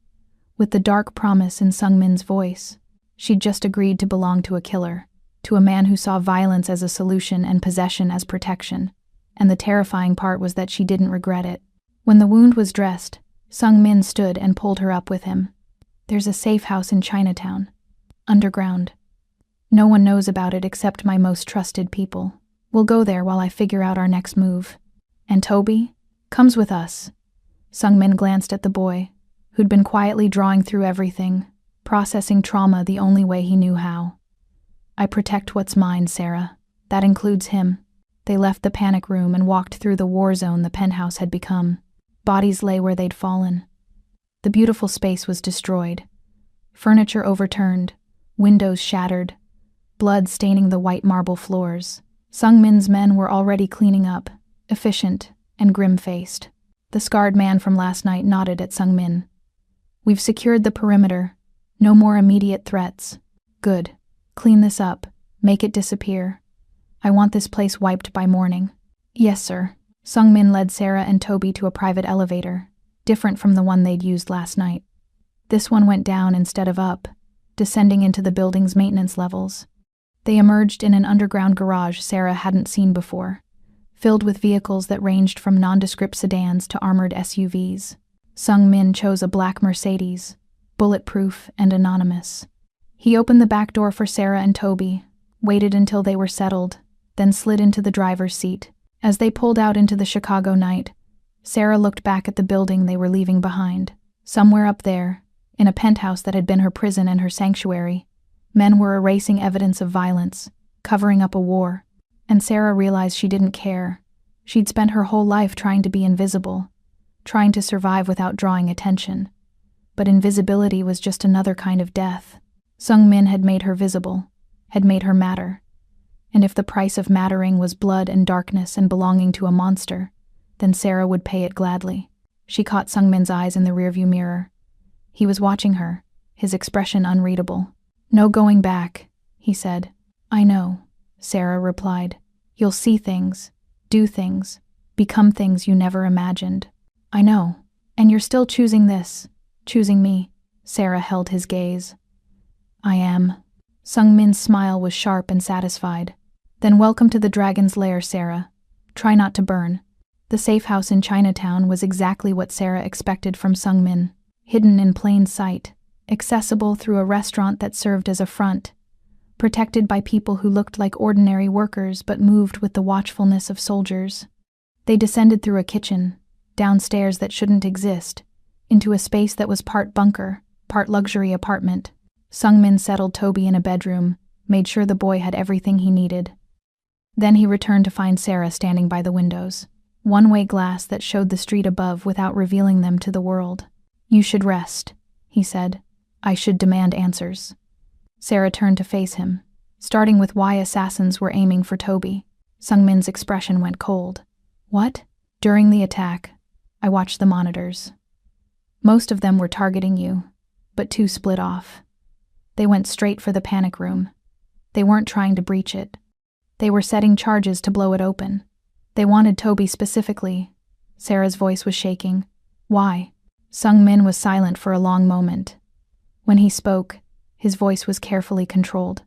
with the dark promise in Sung-min's voice. She'd just agreed to belong to a killer, to a man who saw violence as a solution and possession as protection, and the terrifying part was that she didn't regret it. When the wound was dressed, Sung-min stood and pulled her up with him. "There's a safe house in Chinatown. Underground. No one knows about it except my most trusted people. We'll go there while I figure out our next move. And Toby comes with us." Sung-min glanced at the boy, who'd been quietly drawing through everything, processing trauma the only way he knew how. "I protect what's mine, Sarah. That includes him." They left the panic room and walked through the war zone the penthouse had become. Bodies lay where they'd fallen. The beautiful space was destroyed. Furniture overturned, windows shattered, blood staining the white marble floors. Sung-min's men were already cleaning up, efficient and grim-faced. The scarred man from last night nodded at Sung-min. "We've secured the perimeter. No more immediate threats." "Good. Clean this up. Make it disappear. I want this place wiped by morning." "Yes, sir." Sung-min led Sarah and Toby to a private elevator, different from the one they'd used last night. This one went down instead of up, descending into the building's maintenance levels. They emerged in an underground garage Sarah hadn't seen before, filled with vehicles that ranged from nondescript sedans to armored SUVs. Sung-min chose a black Mercedes, bulletproof and anonymous. He opened the back door for Sarah and Toby, waited until they were settled, then slid into the driver's seat. As they pulled out into the Chicago night, Sarah looked back at the building they were leaving behind. Somewhere up there, in a penthouse that had been her prison and her sanctuary, men were erasing evidence of violence, covering up a war, and Sarah realized she didn't care. She'd spent her whole life trying to be invisible, trying to survive without drawing attention. But invisibility was just another kind of death. Sung-min had made her visible, had made her matter. And if the price of mattering was blood and darkness and belonging to a monster, then Sarah would pay it gladly. She caught Sung-min's eyes in the rearview mirror. He was watching her, his expression unreadable. "No going back," he said. "I know," Sarah replied. "You'll see things, do things, become things you never imagined." "I know. And you're still choosing this, choosing me." Sarah held his gaze. "I am." Sung-min's smile was sharp and satisfied. "Then welcome to the Dragon's Lair, Sarah. Try not to burn." The safe house in Chinatown was exactly what Sarah expected from Sung-min. Hidden in plain sight, accessible through a restaurant that served as a front, protected by people who looked like ordinary workers but moved with the watchfulness of soldiers. They descended through a kitchen, downstairs that shouldn't exist, into a space that was part bunker, part luxury apartment. Sung-min settled Toby in a bedroom, made sure the boy had everything he needed. Then he returned to find Sarah standing by the windows, one-way glass that showed the street above without revealing them to the world. "You should rest," he said. "I should demand answers." Sarah turned to face him, starting with why assassins were aiming for Toby. Sungmin's expression went cold. What? During the attack, I watched the monitors. Most of them were targeting you, but 2 split off. They went straight for the panic room. They weren't trying to breach it. They were setting charges to blow it open. They wanted Toby specifically. Sarah's voice was shaking. Why? Sungmin was silent for a long moment. When he spoke, his voice was carefully controlled.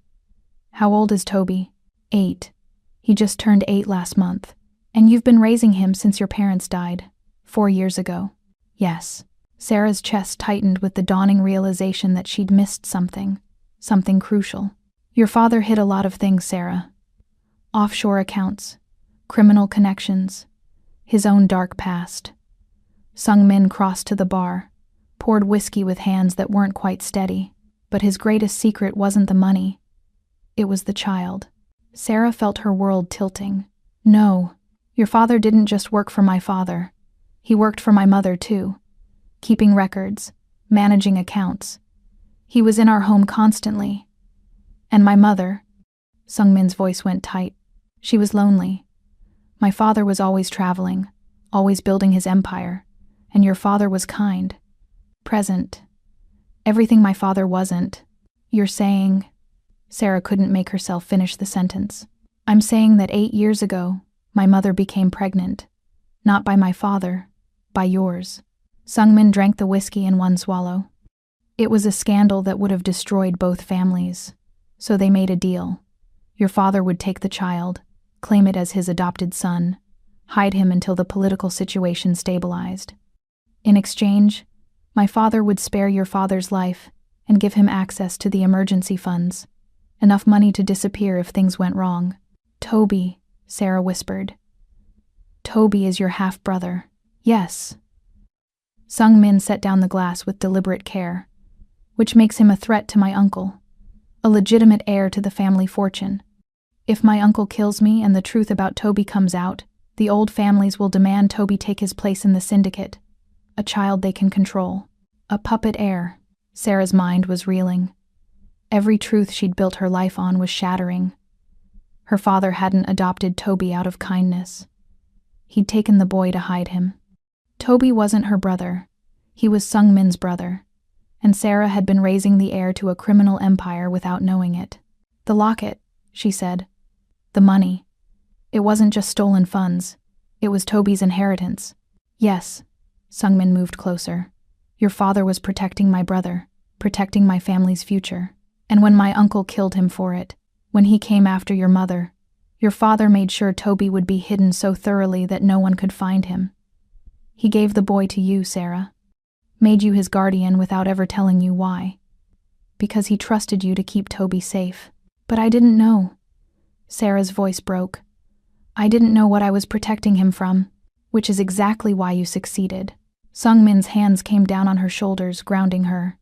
How old is Toby? 8. He just turned 8 last month. And you've been raising him since your parents died, 4 years ago. Yes. Sarah's chest tightened with the dawning realization that she'd missed something crucial. Your father hid a lot of things, Sarah. Offshore accounts, criminal connections, his own dark past. Sungmin crossed to the bar, poured whiskey with hands that weren't quite steady, but his greatest secret wasn't the money. It was the child. Sarah felt her world tilting. No, your father didn't just work for my father. He worked for my mother too. Keeping records, managing accounts. He was in our home constantly. And my mother, Sungmin's voice went tight. She was lonely. My father was always traveling, always building his empire, and your father was kind, present. Everything my father wasn't. You're saying... Sarah couldn't make herself finish the sentence. I'm saying that 8 years ago, my mother became pregnant. Not by my father, by yours. Sungmin drank the whiskey in one swallow. It was a scandal that would have destroyed both families. So they made a deal. Your father would take the child, claim it as his adopted son, hide him until the political situation stabilized. In exchange, my father would spare your father's life and give him access to the emergency funds. Enough money to disappear if things went wrong. Toby, Sarah whispered. Toby is your half-brother. Yes. Sungmin set down the glass with deliberate care, which makes him a threat to my uncle, a legitimate heir to the family fortune. If my uncle kills me and the truth about Toby comes out, the old families will demand Toby take his place in the syndicate, a child they can control. A puppet heir. Sarah's mind was reeling. Every truth she'd built her life on was shattering. Her father hadn't adopted Toby out of kindness. He'd taken the boy to hide him. Toby wasn't her brother. He was Sungmin's brother. And Sarah had been raising the heir to a criminal empire without knowing it. The locket, she said. The money. It wasn't just stolen funds. It was Toby's inheritance. Yes. Sungmin moved closer. Your father was protecting my brother, protecting my family's future. And when my uncle killed him for it, when he came after your mother, your father made sure Toby would be hidden so thoroughly that no one could find him. He gave the boy to you, Sarah. Made you his guardian without ever telling you why. Because he trusted you to keep Toby safe. But I didn't know. Sarah's voice broke. I didn't know what I was protecting him from, which is exactly why you succeeded. Sungmin's hands came down on her shoulders, grounding her.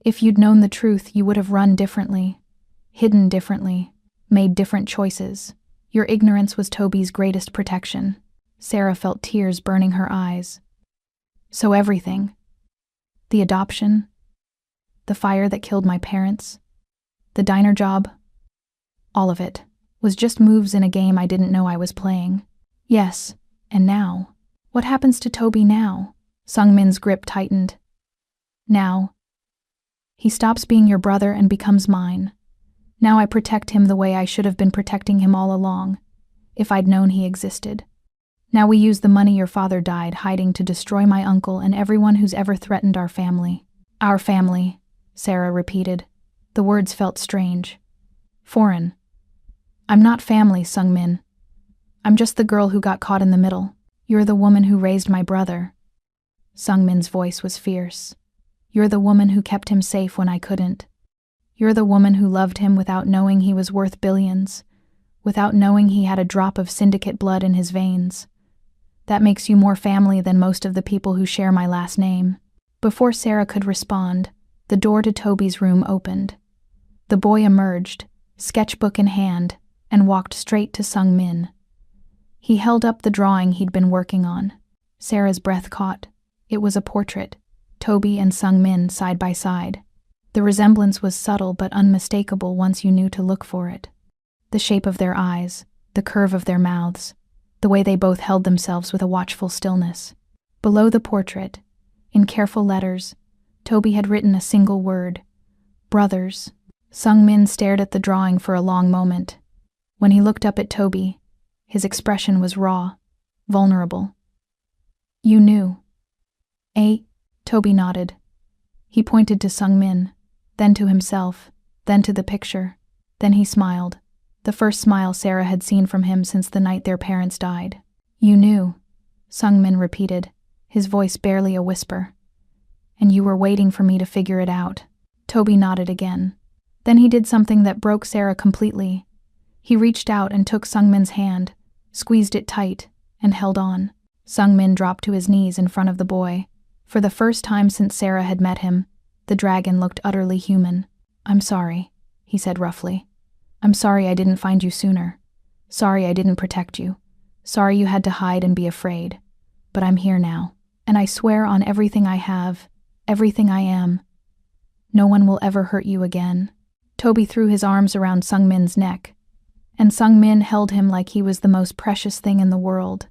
If you'd known the truth, you would have run differently, hidden differently, made different choices. Your ignorance was Toby's greatest protection. Sarah felt tears burning her eyes. So everything, the adoption, the fire that killed my parents, the diner job, all of it, was just moves in a game I didn't know I was playing. Yes, and now? What happens to Toby now? Sungmin's grip tightened. Now. He stops being your brother and becomes mine. Now I protect him the way I should have been protecting him all along, if I'd known he existed. Now we use the money your father died hiding to destroy my uncle and everyone who's ever threatened our family. Our family, Sarah repeated. The words felt strange. Foreign. I'm not family, Sungmin. I'm just the girl who got caught in the middle. You're the woman who raised my brother. Sungmin's voice was fierce. You're the woman who kept him safe when I couldn't. You're the woman who loved him without knowing he was worth billions, without knowing he had a drop of syndicate blood in his veins. That makes you more family than most of the people who share my last name. Before Sarah could respond, the door to Toby's room opened. The boy emerged, sketchbook in hand, and walked straight to Sungmin. He held up the drawing he'd been working on. Sarah's breath caught. It was a portrait. Toby and Sungmin side by side. The resemblance was subtle but unmistakable once you knew to look for it. The shape of their eyes, the curve of their mouths, the way they both held themselves with a watchful stillness. Below the portrait, in careful letters, Toby had written a single word: brothers. Sung-min stared at the drawing for a long moment. When he looked up at Toby, his expression was raw, vulnerable. You knew. Eh? Toby nodded. He pointed to Sung-min, then to himself, then to the picture. Then he smiled, the first smile Sarah had seen from him since the night their parents died. You knew, Sung-min repeated, his voice barely a whisper. And you were waiting for me to figure it out. Toby nodded again. Then he did something that broke Sarah completely. He reached out and took Sung-min's hand, squeezed it tight, and held on. Sung-min dropped to his knees in front of the boy. For the first time since Sarah had met him, the dragon looked utterly human. I'm sorry, he said roughly. I'm sorry I didn't find you sooner. Sorry I didn't protect you. Sorry you had to hide and be afraid. But I'm here now, and I swear on everything I have, everything I am, no one will ever hurt you again. Toby threw his arms around Sung-min's neck, and Sung-min held him like he was the most precious thing in the world,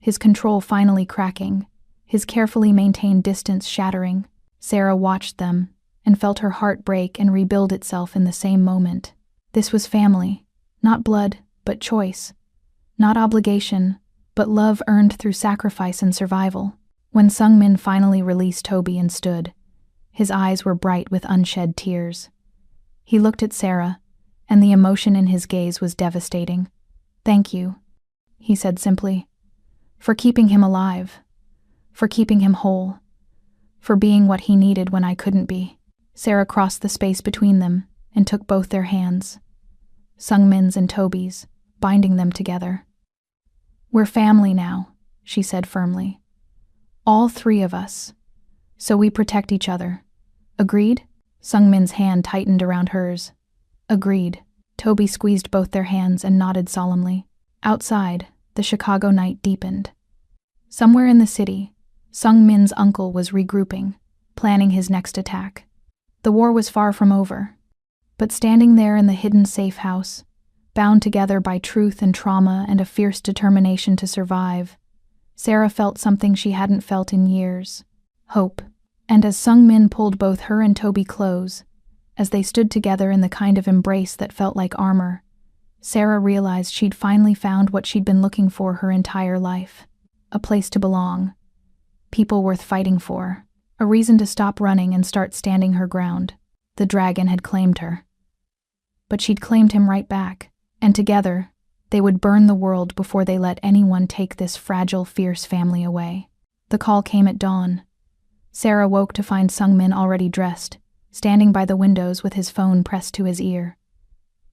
his control finally cracking, his carefully maintained distance shattering. Sarah watched them and felt her heart break and rebuild itself in the same moment. This was family, not blood, but choice, not obligation, but love earned through sacrifice and survival. When Sung-min finally released Toby and stood, his eyes were bright with unshed tears. He looked at Sarah, and the emotion in his gaze was devastating. Thank you, he said simply, for keeping him alive, for keeping him whole, for being what he needed when I couldn't be. Sarah crossed the space between them and took both their hands, Sung-min's and Toby's, binding them together. We're family now, she said firmly. All three of us. So we protect each other. Agreed? Sung-min's hand tightened around hers. Agreed. Toby squeezed both their hands and nodded solemnly. Outside, the Chicago night deepened. Somewhere in the city, Sung-min's uncle was regrouping, planning his next attack. The war was far from over. But standing there in the hidden safe house, bound together by truth and trauma and a fierce determination to survive, Sarah felt something she hadn't felt in years: hope. And as Sung-min pulled both her and Toby close, as they stood together in the kind of embrace that felt like armor, Sarah realized she'd finally found what she'd been looking for her entire life. A place to belong. People worth fighting for. A reason to stop running and start standing her ground. The dragon had claimed her. But she'd claimed him right back, and together, they would burn the world before they let anyone take this fragile, fierce family away. The call came at dawn. Sarah woke to find Sung-min already dressed, standing by the windows with his phone pressed to his ear.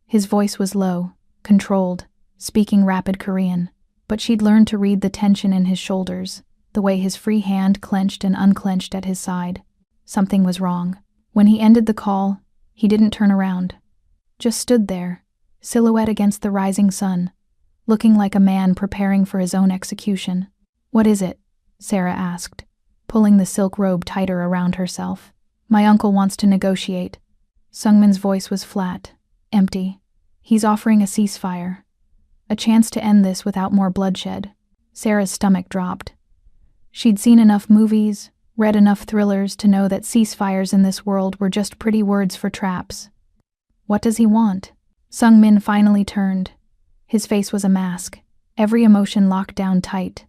His voice was low, controlled, speaking rapid Korean, but she'd learned to read the tension in his shoulders, the way his free hand clenched and unclenched at his side. Something was wrong. When he ended the call, he didn't turn around. Just stood there, silhouette against the rising sun, looking like a man preparing for his own execution. What is it? Sarah asked, pulling the silk robe tighter around herself. My uncle wants to negotiate. Sung-min's voice was flat, empty. He's offering a ceasefire. A chance to end this without more bloodshed. Sarah's stomach dropped. She'd seen enough movies, read enough thrillers to know that ceasefires in this world were just pretty words for traps. What does he want? Sung-min finally turned. His face was a mask, every emotion locked down tight.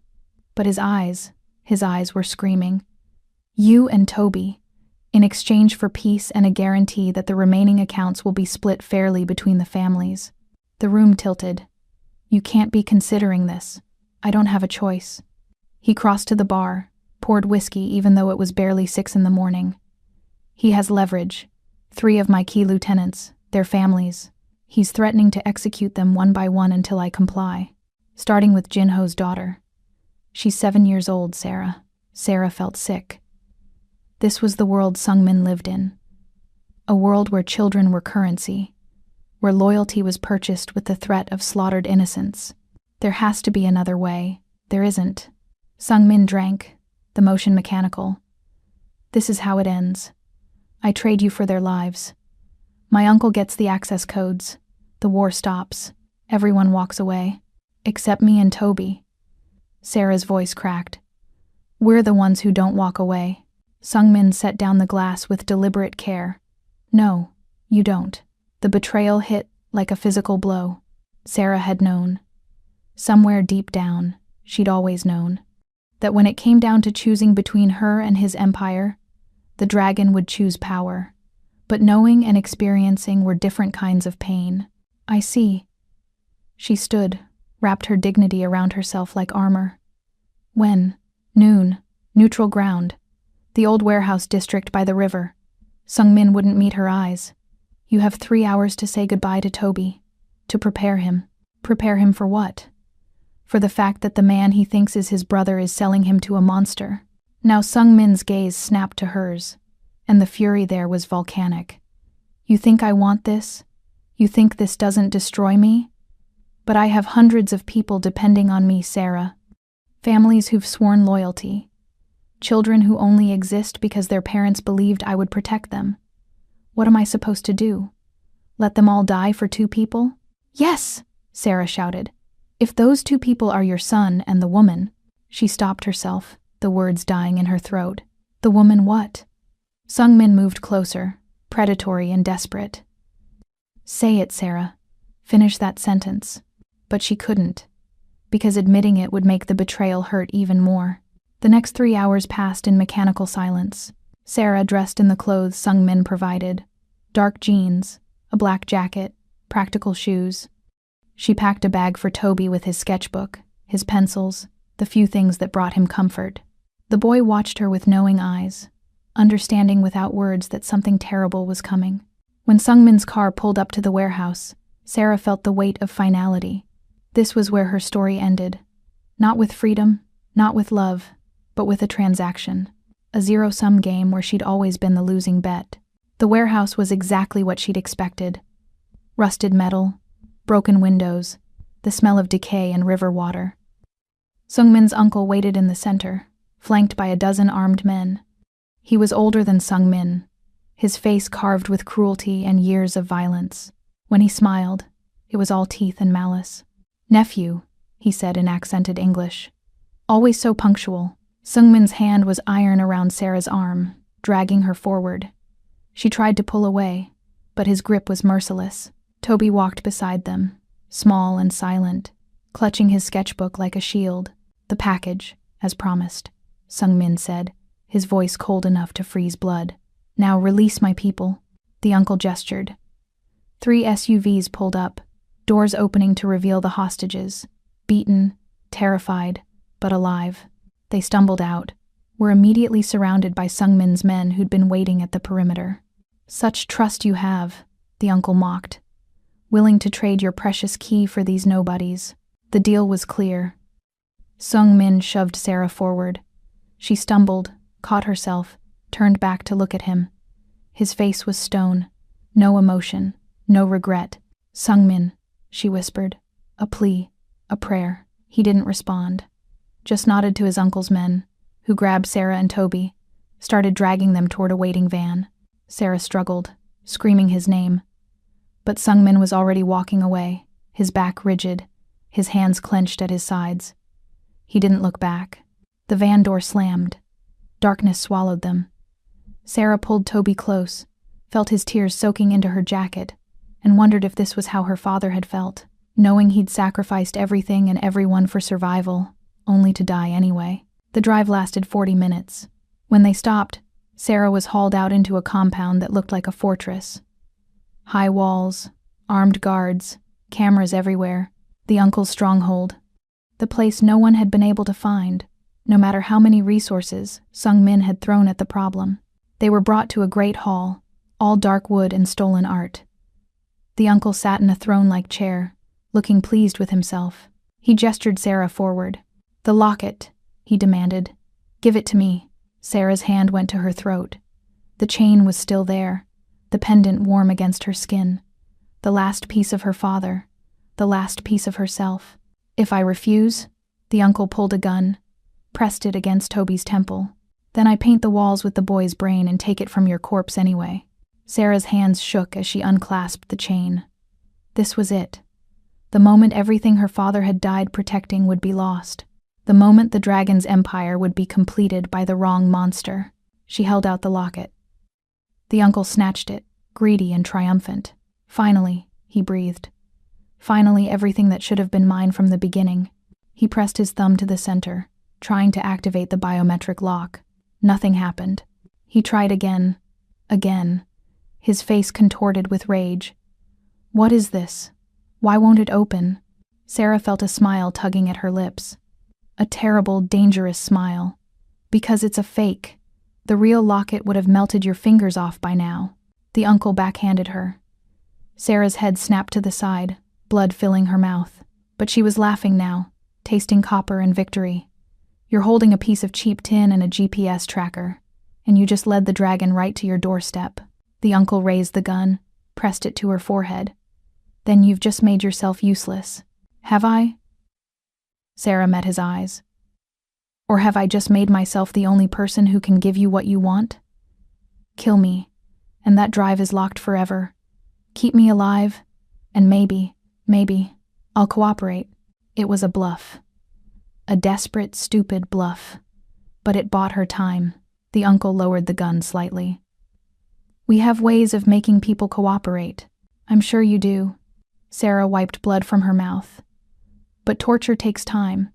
But his eyes were screaming. You and Toby, in exchange for peace and a guarantee that the remaining accounts will be split fairly between the families. The room tilted. You can't be considering this. I don't have a choice. He crossed to the bar, poured whiskey even though it was barely 6 a.m. He has leverage. 3 of my key lieutenants, their families. He's threatening to execute them one by one until I comply. Starting with Jin-ho's daughter. She's 7 years old, Sarah. Sarah felt sick. This was the world Sung-min lived in. A world where children were currency, where loyalty was purchased with the threat of slaughtered innocents. There has to be another way. There isn't. Sung-min drank, the motion mechanical. This is how it ends. I trade you for their lives. My uncle gets the access codes. The war stops. Everyone walks away. Except me and Toby. Sarah's voice cracked. We're the ones who don't walk away. Sungmin set down the glass with deliberate care. No, you don't. The betrayal hit like a physical blow. Sarah had known. Somewhere deep down, she'd always known. That when it came down to choosing between her and his empire, the dragon would choose power. But knowing and experiencing were different kinds of pain. I see. She stood, wrapped her dignity around herself like armor. When? Noon. Neutral ground. The old warehouse district by the river. Sungmin wouldn't meet her eyes. You have 3 hours to say goodbye to Toby. To prepare him. Prepare him for what? For the fact that the man he thinks is his brother is selling him to a monster. Now Sungmin's gaze snapped to hers, and the fury there was volcanic. You think I want this? You think this doesn't destroy me? But I have hundreds of people depending on me, Sarah. Families who've sworn loyalty. Children who only exist because their parents believed I would protect them. What am I supposed to do? Let them all die for 2 people? Yes, Sarah shouted. If those 2 people are your son and the woman. She stopped herself, the words dying in her throat. The woman what? Sungmin moved closer, predatory and desperate. Say it, Sarah. Finish that sentence. But she couldn't, because admitting it would make the betrayal hurt even more. The next 3 hours passed in mechanical silence. Sarah dressed in the clothes Sungmin provided. Dark jeans, a black jacket, practical shoes. She packed a bag for Toby with his sketchbook, his pencils, the few things that brought him comfort. The boy watched her with knowing eyes, understanding without words that something terrible was coming. When Sungmin's car pulled up to the warehouse, Sarah felt the weight of finality. This was where her story ended. Not with freedom, not with love, but with a transaction. A zero-sum game where she'd always been the losing bet. The warehouse was exactly what she'd expected. Rusted metal, broken windows, the smell of decay and river water. Sungmin's uncle waited in the center, flanked by a dozen armed men. He was older than Sungmin, his face carved with cruelty and years of violence. When he smiled, it was all teeth and malice. Nephew, he said in accented English. Always so punctual. Sungmin's hand was iron around Sarah's arm, dragging her forward. She tried to pull away, but his grip was merciless. Toby walked beside them, small and silent, clutching his sketchbook like a shield. The package, as promised, Sungmin said, his voice cold enough to freeze blood. Now release my people. The uncle gestured. 3 SUVs pulled up, doors opening to reveal the hostages, beaten, terrified, but alive. They stumbled out, were immediately surrounded by Sungmin's men who'd been waiting at the perimeter. Such trust you have, the uncle mocked. Willing to trade your precious key for these nobodies. The deal was clear. Sungmin shoved Sarah forward. She stumbled, caught herself, turned back to look at him. His face was stone. No emotion, no regret. Sungmin, she whispered. A plea, a prayer. He didn't respond. Just nodded to his uncle's men, who grabbed Sarah and Toby, started dragging them toward a waiting van. Sarah struggled, screaming his name. But Sungmin was already walking away, his back rigid, his hands clenched at his sides. He didn't look back. The van door slammed. Darkness swallowed them. Sarah pulled Toby close, felt his tears soaking into her jacket, and wondered if this was how her father had felt, knowing he'd sacrificed everything and everyone for survival, only to die anyway. The drive lasted 40 minutes. When they stopped, Sarah was hauled out into a compound that looked like a fortress. High walls, armed guards, cameras everywhere, the uncle's stronghold. The place no one had been able to find, no matter how many resources Sungmin had thrown at the problem. They were brought to a great hall, all dark wood and stolen art. The uncle sat in a throne-like chair, looking pleased with himself. He gestured Sarah forward. The locket, he demanded. Give it to me. Sarah's hand went to her throat. The chain was still there, the pendant warm against her skin. The last piece of her father, the last piece of herself. If I refuse, the uncle pulled a gun, pressed it against Toby's temple. Then I paint the walls with the boy's brain and take it from your corpse anyway. Sarah's hands shook as she unclasped the chain. This was it. The moment everything her father had died protecting would be lost. The moment the dragon's empire would be completed by the wrong monster. She held out the locket. The uncle snatched it, greedy and triumphant. Finally, he breathed. Finally, everything that should have been mine from the beginning. He pressed his thumb to the center, trying to activate the biometric lock. Nothing happened. He tried again. Again. His face contorted with rage. What is this? Why won't it open? Sarah felt a smile tugging at her lips. A terrible, dangerous smile. Because it's a fake. The real locket would have melted your fingers off by now. The uncle backhanded her. Sarah's head snapped to the side, blood filling her mouth. But she was laughing now, tasting copper and victory. You're holding a piece of cheap tin and a GPS tracker, and you just led the dragon right to your doorstep. The uncle raised the gun, pressed it to her forehead. Then you've just made yourself useless. Have I? Sarah met his eyes. Or have I just made myself the only person who can give you what you want? Kill me, and that drive is locked forever. Keep me alive, and maybe, I'll cooperate. It was a bluff. A desperate, stupid bluff. But it bought her time. The uncle lowered the gun slightly. We have ways of making people cooperate. I'm sure you do. Sarah wiped blood from her mouth. But torture takes time,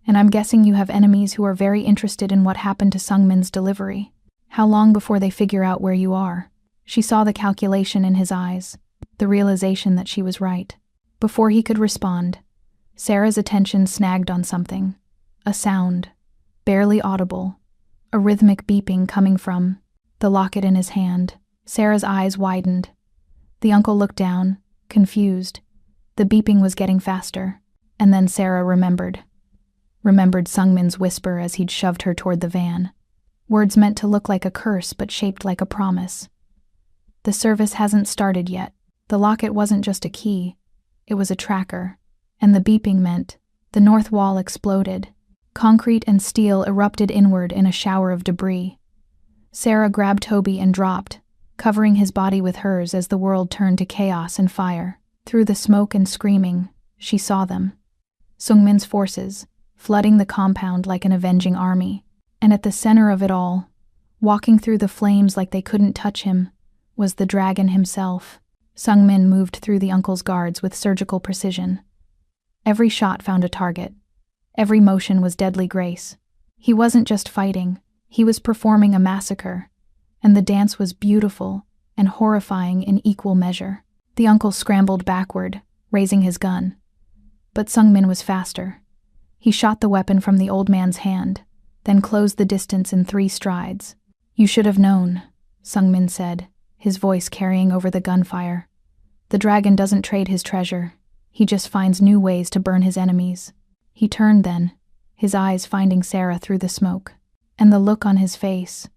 and I'm guessing you have enemies who are very interested in what happened to Sungmin's delivery. How long before they figure out where you are? She saw the calculation in his eyes, the realization that she was right. Before he could respond, Sarah's attention snagged on something. A sound, barely audible, a rhythmic beeping coming from the locket in his hand. Sarah's eyes widened. The uncle looked down, confused. The beeping was getting faster. And then Sarah remembered Sungmin's whisper as he'd shoved her toward the van. Words meant to look like a curse but shaped like a promise. The service hasn't started yet. The locket wasn't just a key. It was a tracker. And the beeping meant the north wall exploded. Concrete and steel erupted inward in a shower of debris. Sarah grabbed Toby and dropped, covering his body with hers as the world turned to chaos and fire. Through the smoke and screaming, she saw them. Sungmin's forces, flooding the compound like an avenging army. And at the center of it all, walking through the flames like they couldn't touch him, was the dragon himself. Sungmin moved through the uncle's guards with surgical precision. Every shot found a target. Every motion was deadly grace. He wasn't just fighting, he was performing a massacre. And the dance was beautiful and horrifying in equal measure. The uncle scrambled backward, raising his gun. But Sungmin was faster. He shot the weapon from the old man's hand, then closed the distance in 3 strides. You should have known, Sungmin said, his voice carrying over the gunfire. The dragon doesn't trade his treasure. He just finds new ways to burn his enemies. He turned then, his eyes finding Sarah through the smoke. And the look on his face,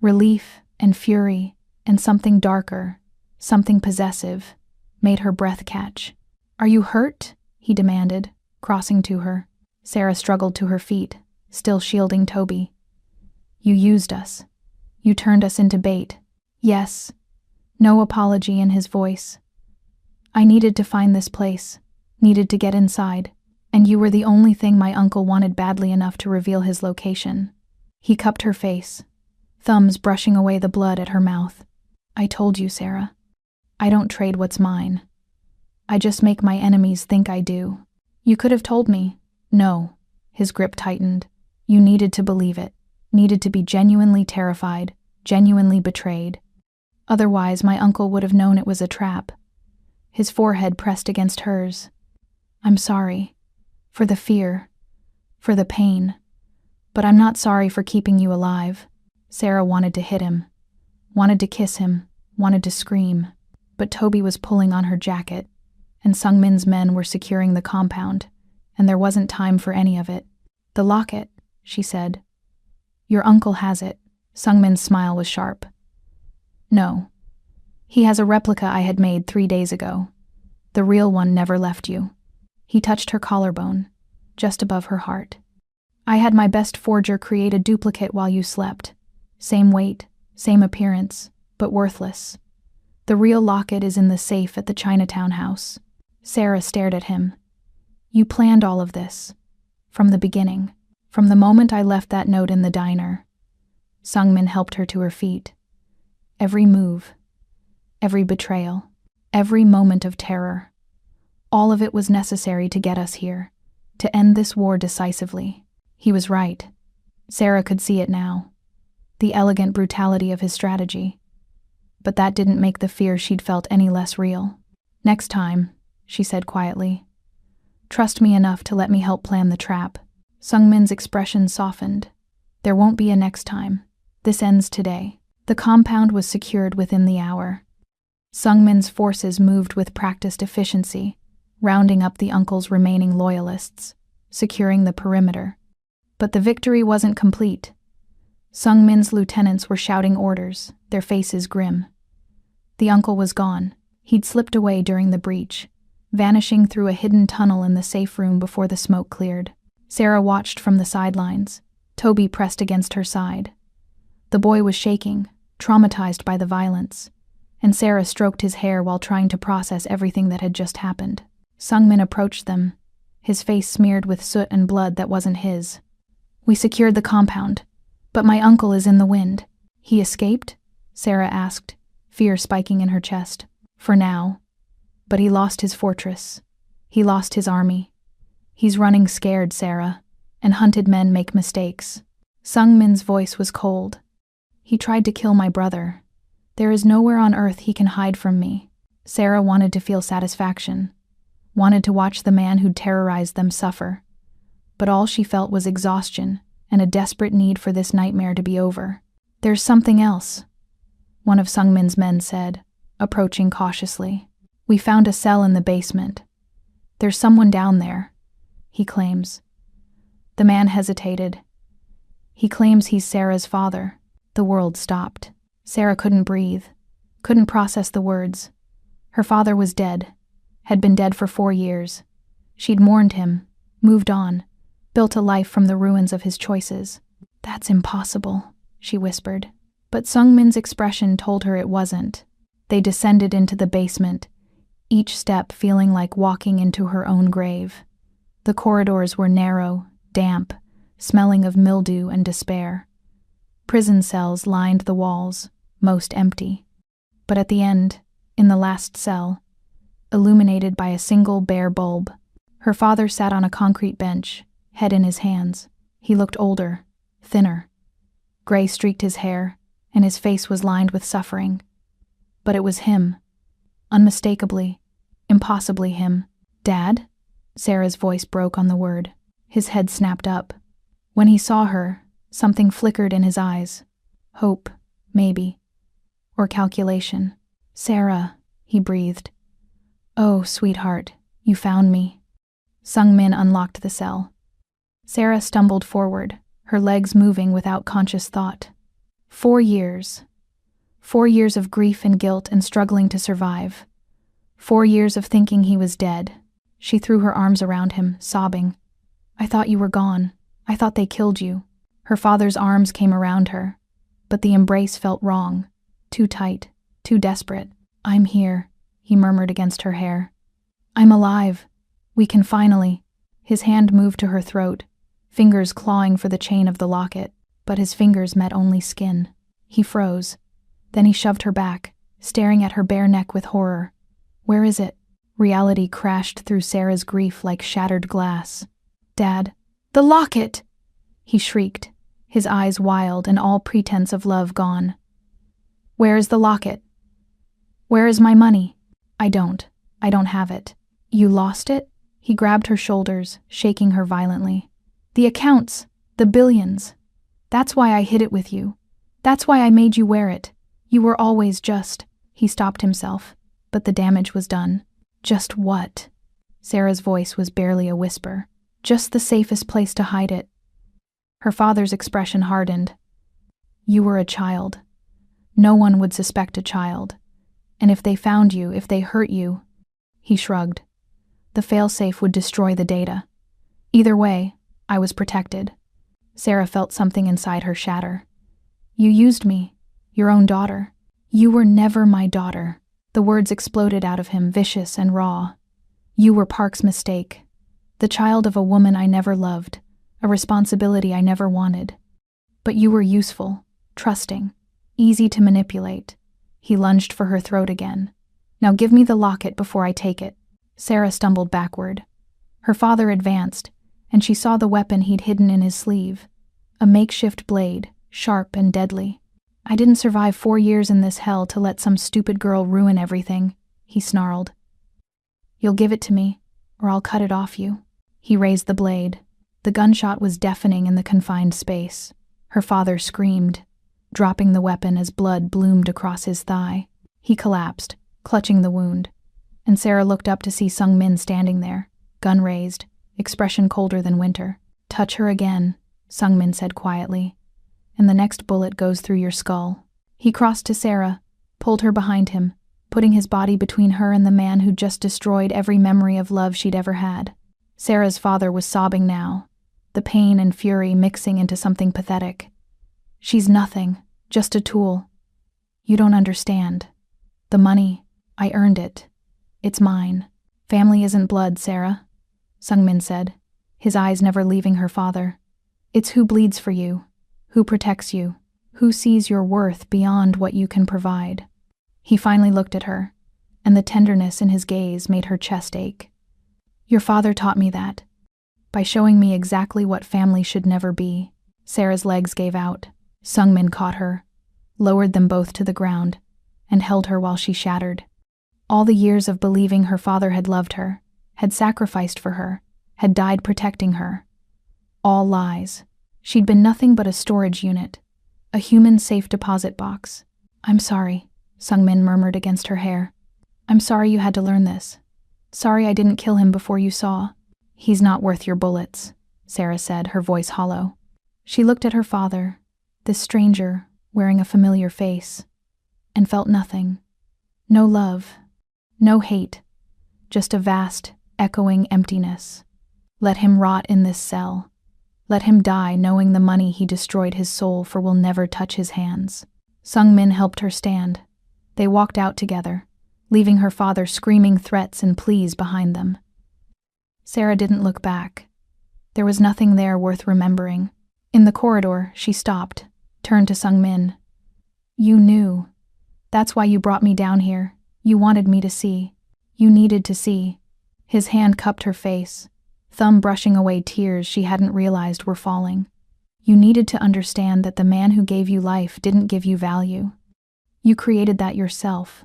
relief and fury and something darker, something possessive, made her breath catch. Are you hurt? He demanded, crossing to her. Sarah struggled to her feet, still shielding Toby. You used us. You turned us into bait. Yes. No apology in his voice. I needed to find this place, needed to get inside, and you were the only thing my uncle wanted badly enough to reveal his location. He cupped her face, thumbs brushing away the blood at her mouth. I told you, Sarah. I don't trade what's mine. I just make my enemies think I do. You could have told me. No. His grip tightened. You needed to believe it. Needed to be genuinely terrified, genuinely betrayed. Otherwise, my uncle would have known it was a trap. His forehead pressed against hers. I'm sorry. For the fear. For the pain. But I'm not sorry for keeping you alive. Sarah wanted to hit him. Wanted to kiss him. Wanted to scream. But Toby was pulling on her jacket, and Sungmin's men were securing the compound, and there wasn't time for any of it. The locket, she said. Your uncle has it. Sungmin's smile was sharp. No. He has a replica I had made 3 days ago. The real one never left you. He touched her collarbone, just above her heart. I had my best forger create a duplicate while you slept. Same weight, same appearance, but worthless. The real locket is in the safe at the Chinatown house. Sarah stared at him. You planned all of this. From the beginning. From the moment I left that note in the diner. Sungmin helped her to her feet. Every move. Every betrayal. Every moment of terror. All of it was necessary to get us here. To end this war decisively. He was right. Sarah could see it now. The elegant brutality of his strategy. But that didn't make the fear she'd felt any less real. Next time, she said quietly. Trust me enough to let me help plan the trap. Sungmin's expression softened. There won't be a next time. This ends today. The compound was secured within the hour. Sungmin's forces moved with practiced efficiency, rounding up the uncle's remaining loyalists, securing the perimeter. But the victory wasn't complete. Sungmin's lieutenants were shouting orders, their faces grim. The uncle was gone. He'd slipped away during the breach, vanishing through a hidden tunnel in the safe room before the smoke cleared. Sarah watched from the sidelines, Toby pressed against her side. The boy was shaking, traumatized by the violence, and Sarah stroked his hair while trying to process everything that had just happened. Sungmin approached them, his face smeared with soot and blood that wasn't his. We secured the compound, but my uncle is in the wind. He escaped? Sarah asked, fear spiking in her chest. For now. But he lost his fortress. He lost his army. He's running scared, Sarah, and hunted men make mistakes. Sungmin's voice was cold. He tried to kill my brother. There is nowhere on earth he can hide from me. Sarah wanted to feel satisfaction, wanted to watch the man who'd terrorized them suffer. But all she felt was exhaustion and a desperate need for this nightmare to be over. There's something else, one of Sungmin's men said, approaching cautiously. We found a cell in the basement. There's someone down there, he claims. The man hesitated. He claims he's Sarah's father. The world stopped. Sarah couldn't breathe, couldn't process the words. Her father was dead, had been dead for 4 years. She'd mourned him, moved on, built a life from the ruins of his choices. That's impossible, she whispered. But Sungmin's expression told her it wasn't. They descended into the basement, each step feeling like walking into her own grave. The corridors were narrow, damp, smelling of mildew and despair. Prison cells lined the walls, most empty. But at the end, in the last cell, illuminated by a single bare bulb, her father sat on a concrete bench, head in his hands. He looked older, thinner. Gray streaked his hair, and his face was lined with suffering. But it was him. Unmistakably, impossibly him. Dad? Sarah's voice broke on the word. His head snapped up. When he saw her, something flickered in his eyes. Hope, maybe. Or calculation. Sarah, he breathed. Oh, sweetheart, you found me. Sungmin unlocked the cell. Sarah stumbled forward, her legs moving without conscious thought. 4 years. 4 years of grief and guilt and struggling to survive. 4 years of thinking he was dead. She threw her arms around him, sobbing. I thought you were gone. I thought they killed you. Her father's arms came around her, but the embrace felt wrong, too tight, too desperate. I'm here, he murmured against her hair. I'm alive. We can finally. His hand moved to her throat, fingers clawing for the chain of the locket, but his fingers met only skin. He froze. Then he shoved her back, staring at her bare neck with horror. Where is it? Reality crashed through Sarah's grief like shattered glass. Dad, the locket! He shrieked, his eyes wild and all pretense of love gone. Where is the locket? Where is my money? I don't have it. You lost it? He grabbed her shoulders, shaking her violently. The accounts, the billions. That's why I hid it with you. That's why I made you wear it. You were always just. He stopped himself, but the damage was done. Just what? Sarah's voice was barely a whisper. Just the safest place to hide it. Her father's expression hardened. You were a child. No one would suspect a child. And if they found you, if they hurt you, he shrugged. The failsafe would destroy the data. Either way, I was protected. Sarah felt something inside her shatter. You used me, your own daughter. You were never my daughter." The words exploded out of him, vicious and raw. "You were Park's mistake. The child of a woman I never loved, a responsibility I never wanted. But you were useful, trusting, easy to manipulate." He lunged for her throat again. "Now give me the locket before I take it." Sarah stumbled backward. Her father advanced, and she saw the weapon he'd hidden in his sleeve. A makeshift blade, sharp and deadly. "I didn't survive 4 years in this hell to let some stupid girl ruin everything," he snarled. "You'll give it to me, or I'll cut it off you." He raised the blade. The gunshot was deafening in the confined space. Her father screamed, dropping the weapon as blood bloomed across his thigh. He collapsed, clutching the wound, and Sarah looked up to see Sung Min standing there, gun raised, expression colder than winter. "Touch her again," Sung Min said quietly, "and the next bullet goes through your skull." He crossed to Sarah, pulled her behind him, putting his body between her and the man who'd just destroyed every memory of love she'd ever had. Sarah's father was sobbing now, the pain and fury mixing into something pathetic. "She's nothing, just a tool. You don't understand. The money, I earned it. It's mine." "Family isn't blood, Sarah," Sung Min said, his eyes never leaving her father. "It's who bleeds for you, who protects you, who sees your worth beyond what you can provide." He finally looked at her, and the tenderness in his gaze made her chest ache. "Your father taught me that, by showing me exactly what family should never be." Sarah's legs gave out. Sung Min caught her, lowered them both to the ground, and held her while she shattered. All the years of believing her father had loved her, had sacrificed for her, had died protecting her. All lies. She'd been nothing but a storage unit, a human safe deposit box. "I'm sorry," Sung Min murmured against her hair. "I'm sorry you had to learn this. Sorry I didn't kill him before you saw." "He's not worth your bullets," Sarah said, her voice hollow. She looked at her father, this stranger wearing a familiar face, and felt nothing. No love, no hate, just a vast, echoing emptiness. Let him rot in this cell. Let him die knowing the money he destroyed his soul for will never touch his hands. Sung Min helped her stand. They walked out together, leaving her father screaming threats and pleas behind them. Sarah didn't look back. There was nothing there worth remembering. In the corridor, she stopped, turned to Sung Min. "You knew. That's why you brought me down here. You wanted me to see. You needed to see." His hand cupped her face, thumb brushing away tears she hadn't realized were falling. "You needed to understand that the man who gave you life didn't give you value. You created that yourself.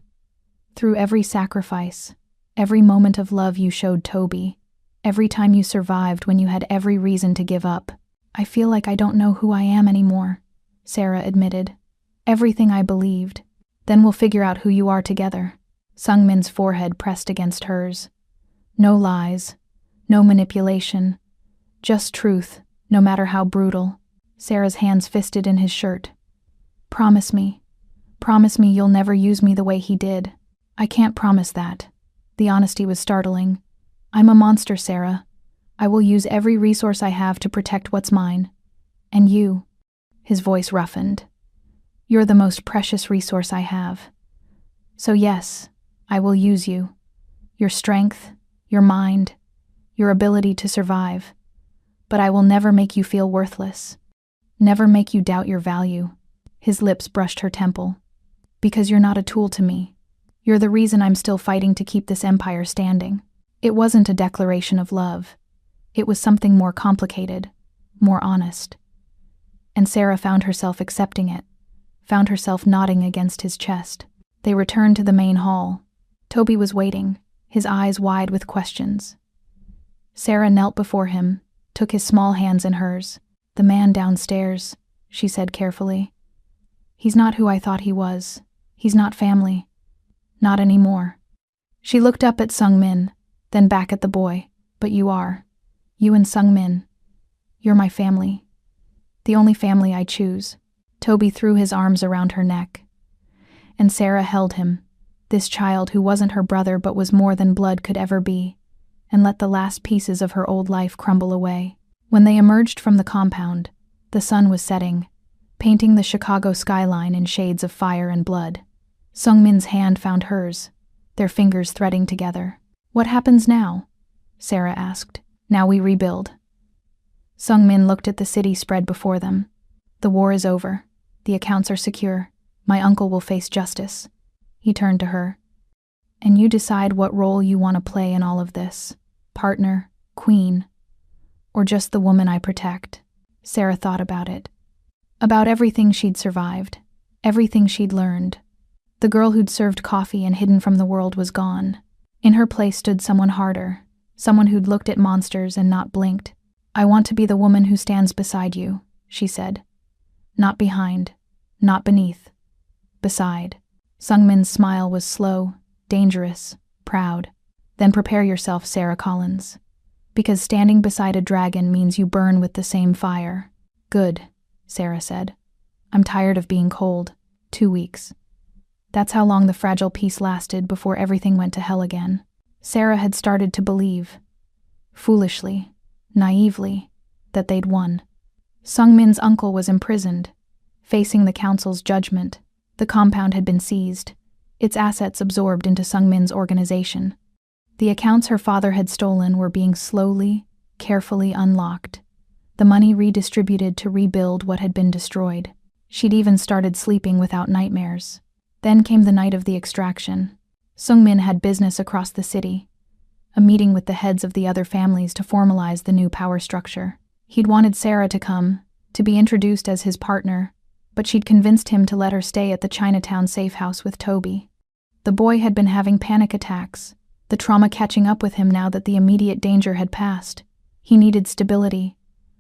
Through every sacrifice, every moment of love you showed Toby, every time you survived when you had every reason to give up." "I feel like I don't know who I am anymore," Sarah admitted. "Everything I believed. Then we'll figure out who you are together." Sung Min's forehead pressed against hers. No lies, no manipulation, just truth, no matter how brutal. Sarah's hands fisted in his shirt. Promise me you'll never use me the way he did." "I can't promise that." The honesty was startling. "I'm a monster, Sarah. I will use every resource I have to protect what's mine. And you," his voice roughened, "you're the most precious resource I have. So yes, I will use you. Your strength, your mind, your ability to survive. But I will never make you feel worthless. Never make you doubt your value." His lips brushed her temple. "Because you're not a tool to me. You're the reason I'm still fighting to keep this empire standing." It wasn't a declaration of love. It was something more complicated, more honest. And Sarah found herself accepting it, found herself nodding against his chest. They returned to the main hall. Toby was waiting, his eyes wide with questions. Sarah knelt before him, took his small hands in hers. "The man downstairs," she said carefully. "He's not who I thought he was. He's not family. Not anymore." She looked up at Sung Min, then back at the boy. "But you are. You and Sung Min. You're my family. The only family I choose." Toby threw his arms around her neck. And Sarah held him, this child who wasn't her brother but was more than blood could ever be, and let the last pieces of her old life crumble away. When they emerged from the compound, the sun was setting, painting the Chicago skyline in shades of fire and blood. Sungmin's hand found hers, their fingers threading together. "What happens now?" Sarah asked. "Now we rebuild." Sungmin looked at the city spread before them. "The war is over. The accounts are secure. My uncle will face justice." He turned to her. "And you decide what role you want to play in all of this. Partner, queen, or just the woman I protect." Sarah thought about it. About everything she'd survived, everything she'd learned. The girl who'd served coffee and hidden from the world was gone. In her place stood someone harder, someone who'd looked at monsters and not blinked. "I want to be the woman who stands beside you," she said. "Not behind, not beneath. Beside." Sungmin's smile was slow, dangerous, proud. "Then prepare yourself, Sarah Collins. Because standing beside a dragon means you burn with the same fire." "Good," Sarah said. "I'm tired of being cold. 2 weeks." That's how long the fragile peace lasted before everything went to hell again. Sarah had started to believe, foolishly, naively, that they'd won. Sungmin's uncle was imprisoned, facing the council's judgment. The compound had been seized, its assets absorbed into Sungmin's organization. The accounts her father had stolen were being slowly, carefully unlocked, the money redistributed to rebuild what had been destroyed. She'd even started sleeping without nightmares. Then came the night of the extraction. Sungmin had business across the city, a meeting with the heads of the other families to formalize the new power structure. He'd wanted Sarah to come, to be introduced as his partner, but she'd convinced him to let her stay at the Chinatown safe house with Toby. The boy had been having panic attacks, the trauma catching up with him now that the immediate danger had passed. He needed stability,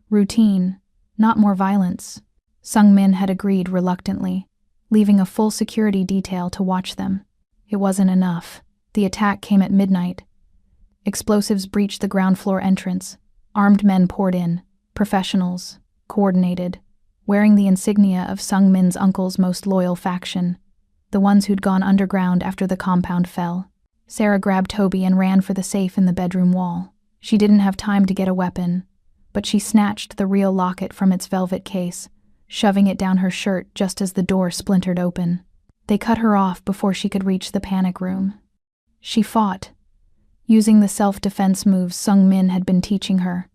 routine, not more violence. Sungmin had agreed reluctantly, leaving a full security detail to watch them. It wasn't enough. The attack came at midnight. Explosives breached the ground floor entrance. Armed men poured in, professionals, coordinated, wearing the insignia of Sungmin's uncle's most loyal faction, the ones who'd gone underground after the compound fell. Sarah grabbed Toby and ran for the safe in the bedroom wall. She didn't have time to get a weapon, but she snatched the real locket from its velvet case, shoving it down her shirt just as the door splintered open. They cut her off before she could reach the panic room. She fought, using the self-defense moves Sungmin had been teaching her.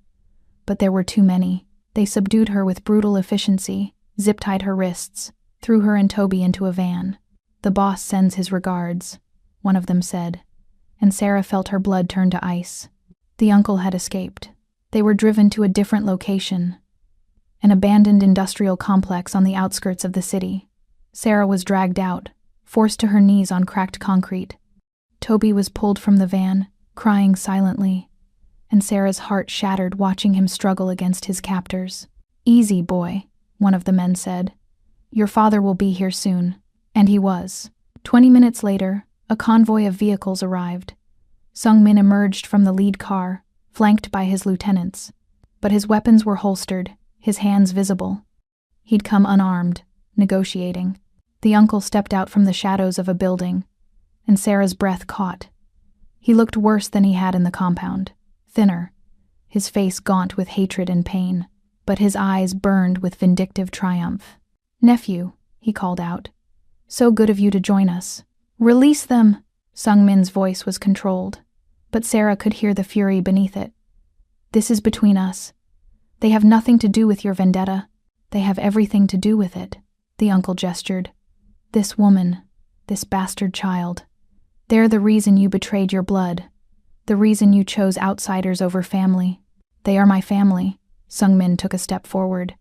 But there were too many. They subdued her with brutal efficiency, zip-tied her wrists, threw her and Toby into a van. "The boss sends his regards," one of them said, and Sarah felt her blood turn to ice. The uncle had escaped. They were driven to a different location, an abandoned industrial complex on the outskirts of the city. Sarah was dragged out, forced to her knees on cracked concrete. Toby was pulled from the van, crying silently, and Sarah's heart shattered watching him struggle against his captors. "Easy, boy," one of the men said. "Your father will be here soon." And he was. 20 minutes later, a convoy of vehicles arrived. Sungmin emerged from the lead car, flanked by his lieutenants. But his weapons were holstered, his hands visible. He'd come unarmed, negotiating. The uncle stepped out from the shadows of a building, and Sarah's breath caught. He looked worse than he had in the compound, thinner, his face gaunt with hatred and pain, but his eyes burned with vindictive triumph. "Nephew," he called out. "So good of you to join us." "Release them!" Sungmin's voice was controlled, but Sarah could hear the fury beneath it. "This is between us. They have nothing to do with your vendetta. They have everything to do with it," the uncle gestured. "This woman, this bastard child. They're the reason you betrayed your blood, the reason you chose outsiders over family. They are my family." Sungmin took a step forward.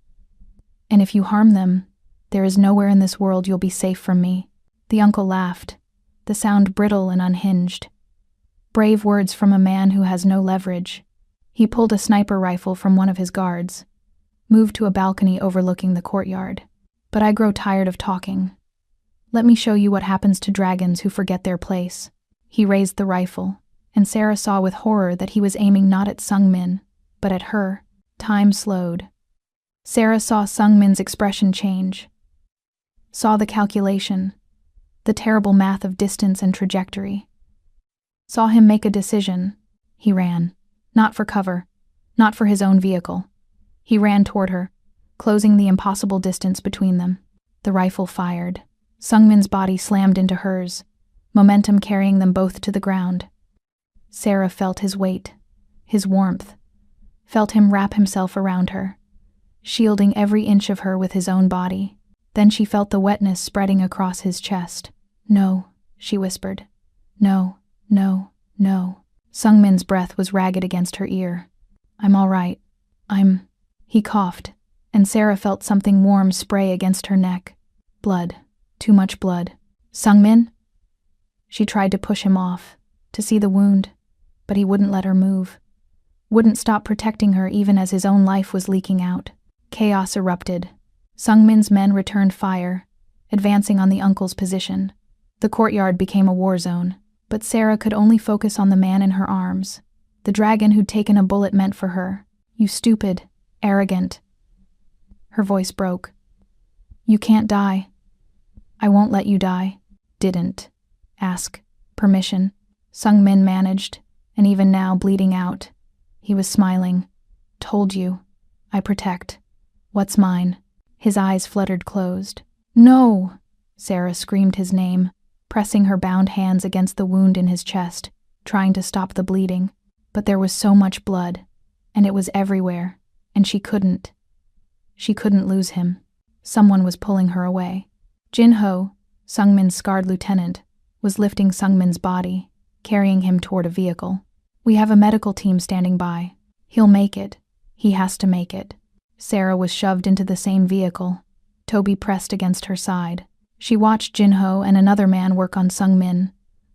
"And if you harm them, there is nowhere in this world you'll be safe from me." The uncle laughed, the sound brittle and unhinged. Brave words from a man who has no leverage. He pulled a sniper rifle from one of his guards, moved to a balcony overlooking the courtyard. "But I grow tired of talking. Let me show you what happens to dragons who forget their place." He raised the rifle, and Sarah saw with horror that he was aiming not at Sungmin, but at her. Time slowed. Sarah saw Sungmin's expression change, saw the calculation, the terrible math of distance and trajectory. Saw him make a decision. He ran. Not for cover, not for his own vehicle. He ran toward her, closing the impossible distance between them. The rifle fired. Sungmin's body slammed into hers, momentum carrying them both to the ground. Sarah felt his weight, his warmth, felt him wrap himself around her, shielding every inch of her with his own body. Then she felt the wetness spreading across his chest. "No," she whispered. "No, no, no." Sungmin's breath was ragged against her ear. "I'm all right. He coughed, and Sarah felt something warm spray against her neck. Blood. Too much blood. "Sungmin?" She tried to push him off, to see the wound, but he wouldn't let her move. Wouldn't stop protecting her even as his own life was leaking out. Chaos erupted. Sungmin's men returned fire, advancing on the uncle's position. The courtyard became a war zone, but Sarah could only focus on the man in her arms, the dragon who'd taken a bullet meant for her. "You stupid, arrogant." Her voice broke. "You can't die. I won't let you die." "Didn't ask permission," Sungmin managed, and even now bleeding out, he was smiling. "Told you. I protect. What's mine?" His eyes fluttered closed. "No!" Sarah screamed his name, pressing her bound hands against the wound in his chest, trying to stop the bleeding. But there was so much blood, and it was everywhere, and she couldn't lose him. Someone was pulling her away. Jin-ho, Sungmin's scarred lieutenant, was lifting Sungmin's body, carrying him toward a vehicle. "We have a medical team standing by. He'll make it. He has to make it." Sarah was shoved into the same vehicle, Toby pressed against her side. She watched Jin-ho and another man work on Sungmin,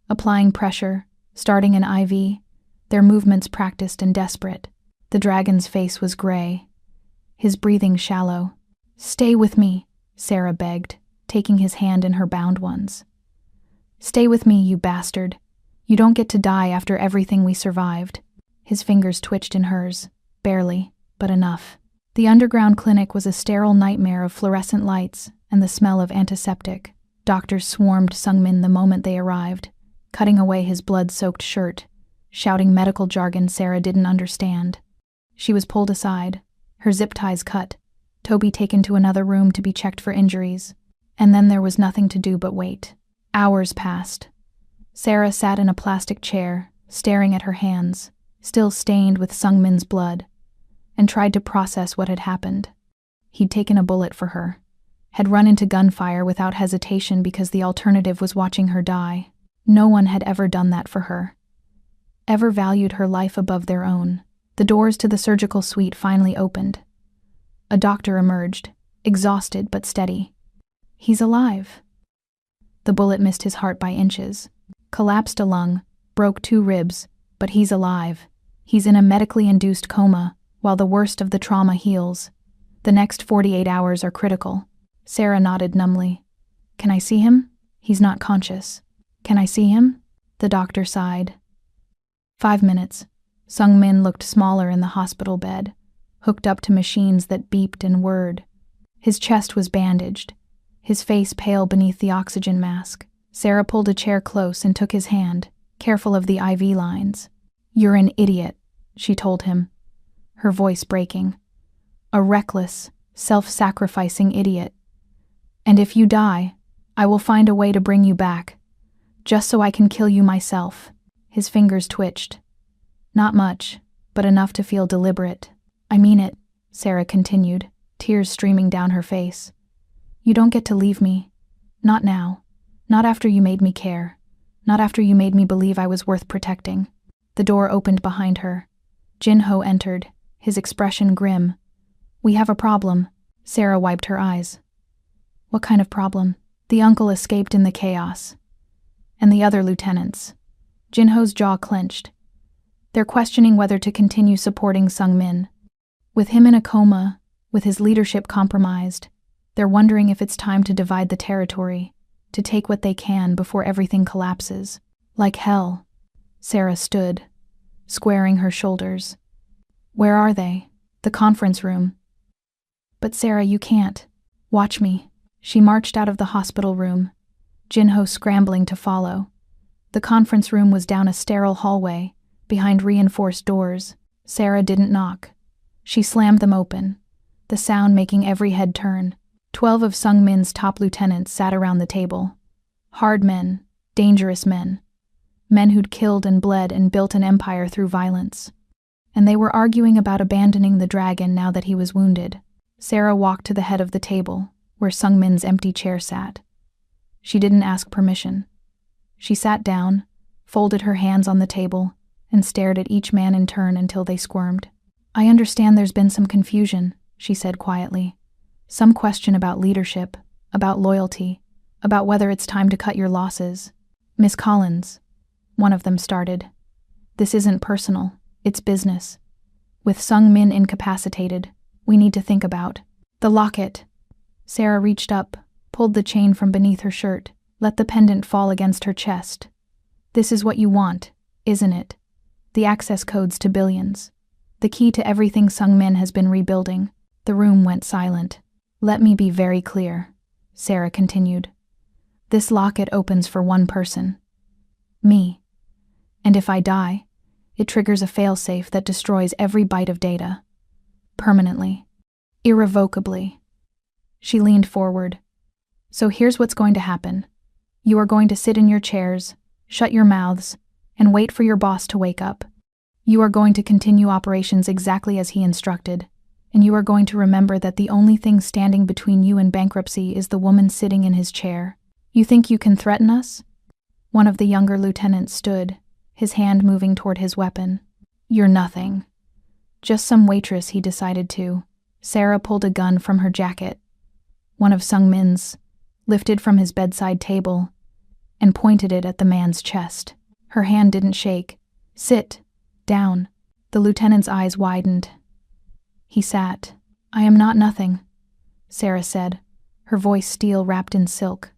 applying pressure, starting an IV, their movements practiced and desperate. The dragon's face was gray, his breathing shallow. "Stay with me," Sarah begged, taking his hand in her bound ones. "Stay with me, you bastard. You don't get to die after everything we survived." His fingers twitched in hers, barely, but enough. The underground clinic was a sterile nightmare of fluorescent lights and the smell of antiseptic. Doctors swarmed Sungmin the moment they arrived, cutting away his blood-soaked shirt, shouting medical jargon Sarah didn't understand. She was pulled aside, her zip ties cut, Toby taken to another room to be checked for injuries, and then there was nothing to do but wait. Hours passed. Sarah sat in a plastic chair, staring at her hands, still stained with Sungmin's blood, and tried to process what had happened. He'd taken a bullet for her, had run into gunfire without hesitation because the alternative was watching her die. No one had ever done that for her, ever valued her life above their own. The doors to the surgical suite finally opened. A doctor emerged, exhausted but steady. "He's alive." The bullet missed his heart by inches, collapsed a lung, broke 2 ribs, but he's alive. He's in a medically induced coma, while the worst of the trauma heals. The next 48 hours are critical. Sarah nodded numbly. "Can I see him?" "He's not conscious." "Can I see him?" The doctor sighed. 5 minutes. Sungmin looked smaller in the hospital bed, hooked up to machines that beeped and whirred. His chest was bandaged, his face pale beneath the oxygen mask. Sarah pulled a chair close and took his hand, careful of the IV lines. "You're an idiot," she told him, her voice breaking. "A reckless, self-sacrificing idiot. And if you die, I will find a way to bring you back, just so I can kill you myself." His fingers twitched. Not much, but enough to feel deliberate. "I mean it," Sarah continued, tears streaming down her face. "You don't get to leave me. Not now. Not after you made me care. Not after you made me believe I was worth protecting." The door opened behind her. Jin-ho entered, his expression grim. "We have a problem." Sarah wiped her eyes. "What kind of problem?" The uncle escaped in the chaos. And the other lieutenants. Jin-ho's jaw clenched. They're questioning whether to continue supporting Sungmin. With him in a coma, with his leadership compromised, they're wondering if it's time to divide the territory, to take what they can before everything collapses. Like hell. Sarah stood, squaring her shoulders. "Where are they?" "The conference room." "But Sarah, you can't. Watch me." She marched out of the hospital room, Jin-ho scrambling to follow. The conference room was down a sterile hallway, behind reinforced doors. Sarah didn't knock. She slammed them open, the sound making every head turn. 12 of Sung Min's top lieutenants sat around the table. Hard men, dangerous men. Men who'd killed and bled and built an empire through violence. And they were arguing about abandoning the dragon now that he was wounded. Sarah walked to the head of the table, where Sung Min's empty chair sat. She didn't ask permission. She sat down, folded her hands on the table, and stared at each man in turn until they squirmed. "I understand there's been some confusion," she said quietly. "Some question about leadership, about loyalty, about whether it's time to cut your losses." "Miss Collins," one of them started. "This isn't personal, it's business. With Sung Min incapacitated, we need to think about the locket." Sarah reached up, pulled the chain from beneath her shirt, let the pendant fall against her chest. "This is what you want, isn't it? The access codes to billions. The key to everything Sung Min has been rebuilding." The room went silent. "Let me be very clear," Sarah continued. "This locket opens for one person. Me. And if I die, it triggers a failsafe that destroys every byte of data. Permanently. Irrevocably." She leaned forward. "So here's what's going to happen. You are going to sit in your chairs, shut your mouths, and wait for your boss to wake up. You are going to continue operations exactly as he instructed, and you are going to remember that the only thing standing between you and bankruptcy is the woman sitting in his chair. You think you can threaten us?" One of the younger lieutenants stood, his hand moving toward his weapon. "You're nothing. Just some waitress," he decided to. Sarah pulled a gun from her jacket, one of Sung Min's, lifted from his bedside table, and pointed it at the man's chest. Her hand didn't shake. "Sit down." The lieutenant's eyes widened. He sat. "I am not nothing," Sarah said, her voice steel wrapped in silk.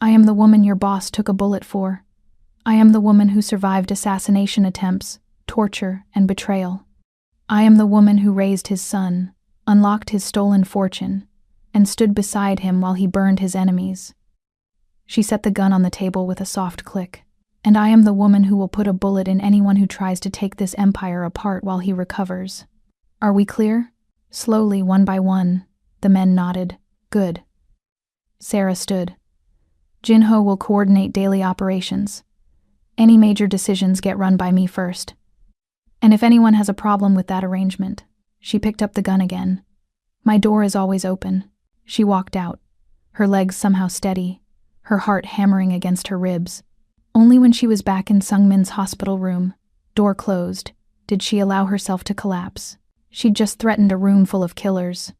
"I am the woman your boss took a bullet for. I am the woman who survived assassination attempts, torture, and betrayal. I am the woman who raised his son, unlocked his stolen fortune, and stood beside him while he burned his enemies." She set the gun on the table with a soft click. "And I am the woman who will put a bullet in anyone who tries to take this empire apart while he recovers. Are we clear?" Slowly, one by one, the men nodded. "Good." Sarah stood. "Jinho will coordinate daily operations. Any major decisions get run by me first. And if anyone has a problem with that arrangement," she picked up the gun again, "my door is always open." She walked out, her legs somehow steady, her heart hammering against her ribs. Only when she was back in Sung Min's hospital room, door closed, did she allow herself to collapse. She'd just threatened a room full of killers,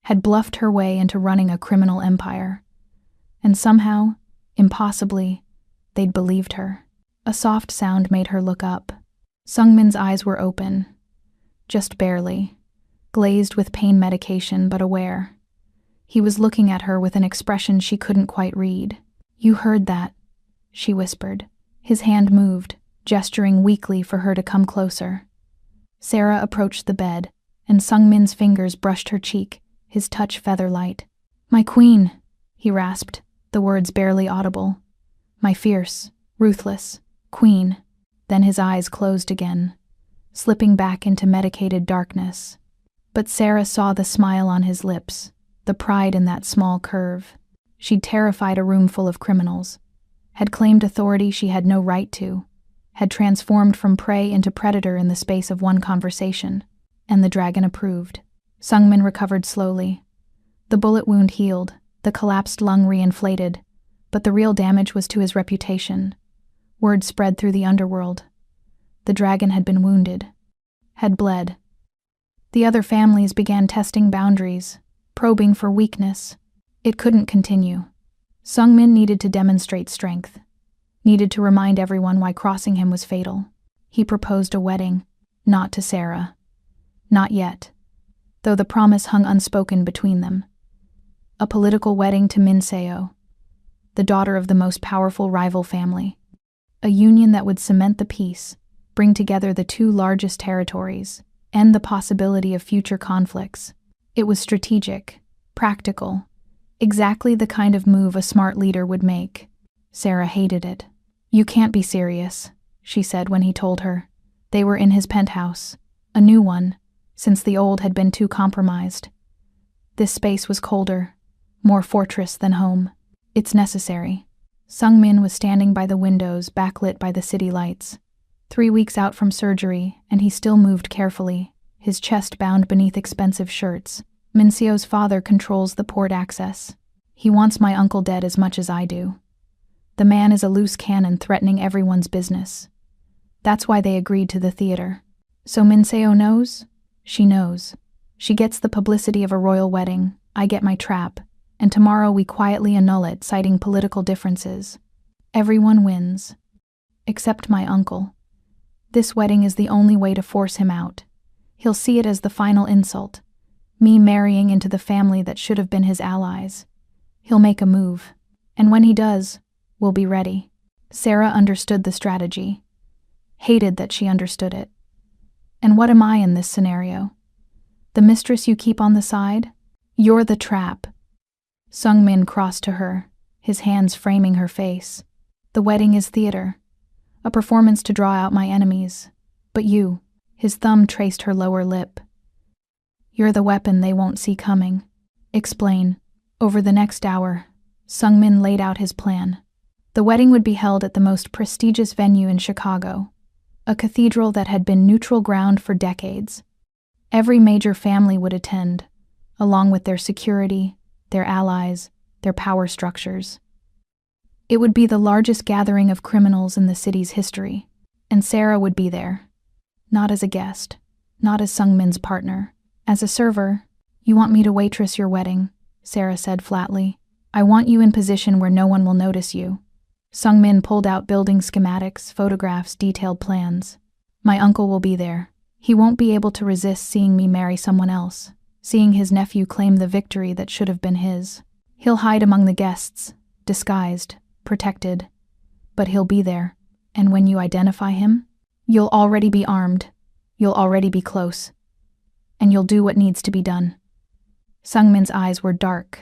had bluffed her way into running a criminal empire. And somehow, impossibly, they'd believed her. A soft sound made her look up. Sung Min's eyes were open, just barely, glazed with pain medication but aware. He was looking at her with an expression she couldn't quite read. "You heard that," she whispered. His hand moved, gesturing weakly for her to come closer. Sarah approached the bed, and Sung Min's fingers brushed her cheek, his touch feather-light. "My queen," he rasped, the words barely audible. "My fierce, ruthless queen." Then his eyes closed again, slipping back into medicated darkness. But Sarah saw the smile on his lips, the pride in that small curve. She'd terrified a room full of criminals, had claimed authority she had no right to, had transformed from prey into predator in the space of one conversation, and the dragon approved. Sung Min recovered slowly. The bullet wound healed, the collapsed lung reinflated, but the real damage was to his reputation. Word spread through the underworld. The dragon had been wounded, had bled. The other families began testing boundaries, probing for weakness. It couldn't continue. Sung Min needed to demonstrate strength, needed to remind everyone why crossing him was fatal. He proposed a wedding, not to Sarah. Not yet, though the promise hung unspoken between them. A political wedding to Min Seo, the daughter of the most powerful rival family. A union that would cement the peace, bring together the two largest territories, end the possibility of future conflicts. It was strategic, practical, exactly the kind of move a smart leader would make. Sarah hated it. "You can't be serious," she said when he told her. They were in his penthouse, a new one, since the old had been too compromised. This space was colder, more fortress than home. It's necessary. Sung-min was standing by the windows, backlit by the city lights. 3 weeks out from surgery, and he still moved carefully, his chest bound beneath expensive shirts. Minseo's father controls the port access. He wants my uncle dead as much as I do. The man is a loose cannon threatening everyone's business. That's why they agreed to the theater. So Minseo knows? She knows. She gets the publicity of a royal wedding, I get my trap, and tomorrow we quietly annul it, citing political differences. Everyone wins. Except my uncle. This wedding is the only way to force him out. He'll see it as the final insult. Me marrying into the family that should have been his allies. He'll make a move. And when he does, we'll be ready. Sarah understood the strategy. Hated that she understood it. And what am I in this scenario? The mistress you keep on the side? You're the trap. Sung-min crossed to her, his hands framing her face. The wedding is theater. A performance to draw out my enemies. But you, his thumb traced her lower lip. You're the weapon they won't see coming. Explain. Over the next hour, Sung-min laid out his plan. The wedding would be held at the most prestigious venue in Chicago, a cathedral that had been neutral ground for decades. Every major family would attend, along with their security, their allies, their power structures. It would be the largest gathering of criminals in the city's history, and Sarah would be there. Not as a guest, not as Sung-min's partner. As a server. You want me to waitress your wedding, Sarah said flatly. I want you in position where no one will notice you. Sung-min pulled out building schematics, photographs, detailed plans. My uncle will be there. He won't be able to resist seeing me marry someone else, seeing his nephew claim the victory that should have been his. He'll hide among the guests, disguised, protected. But he'll be there. And when you identify him, you'll already be armed. You'll already be close. And you'll do what needs to be done. Sung-min's eyes were dark,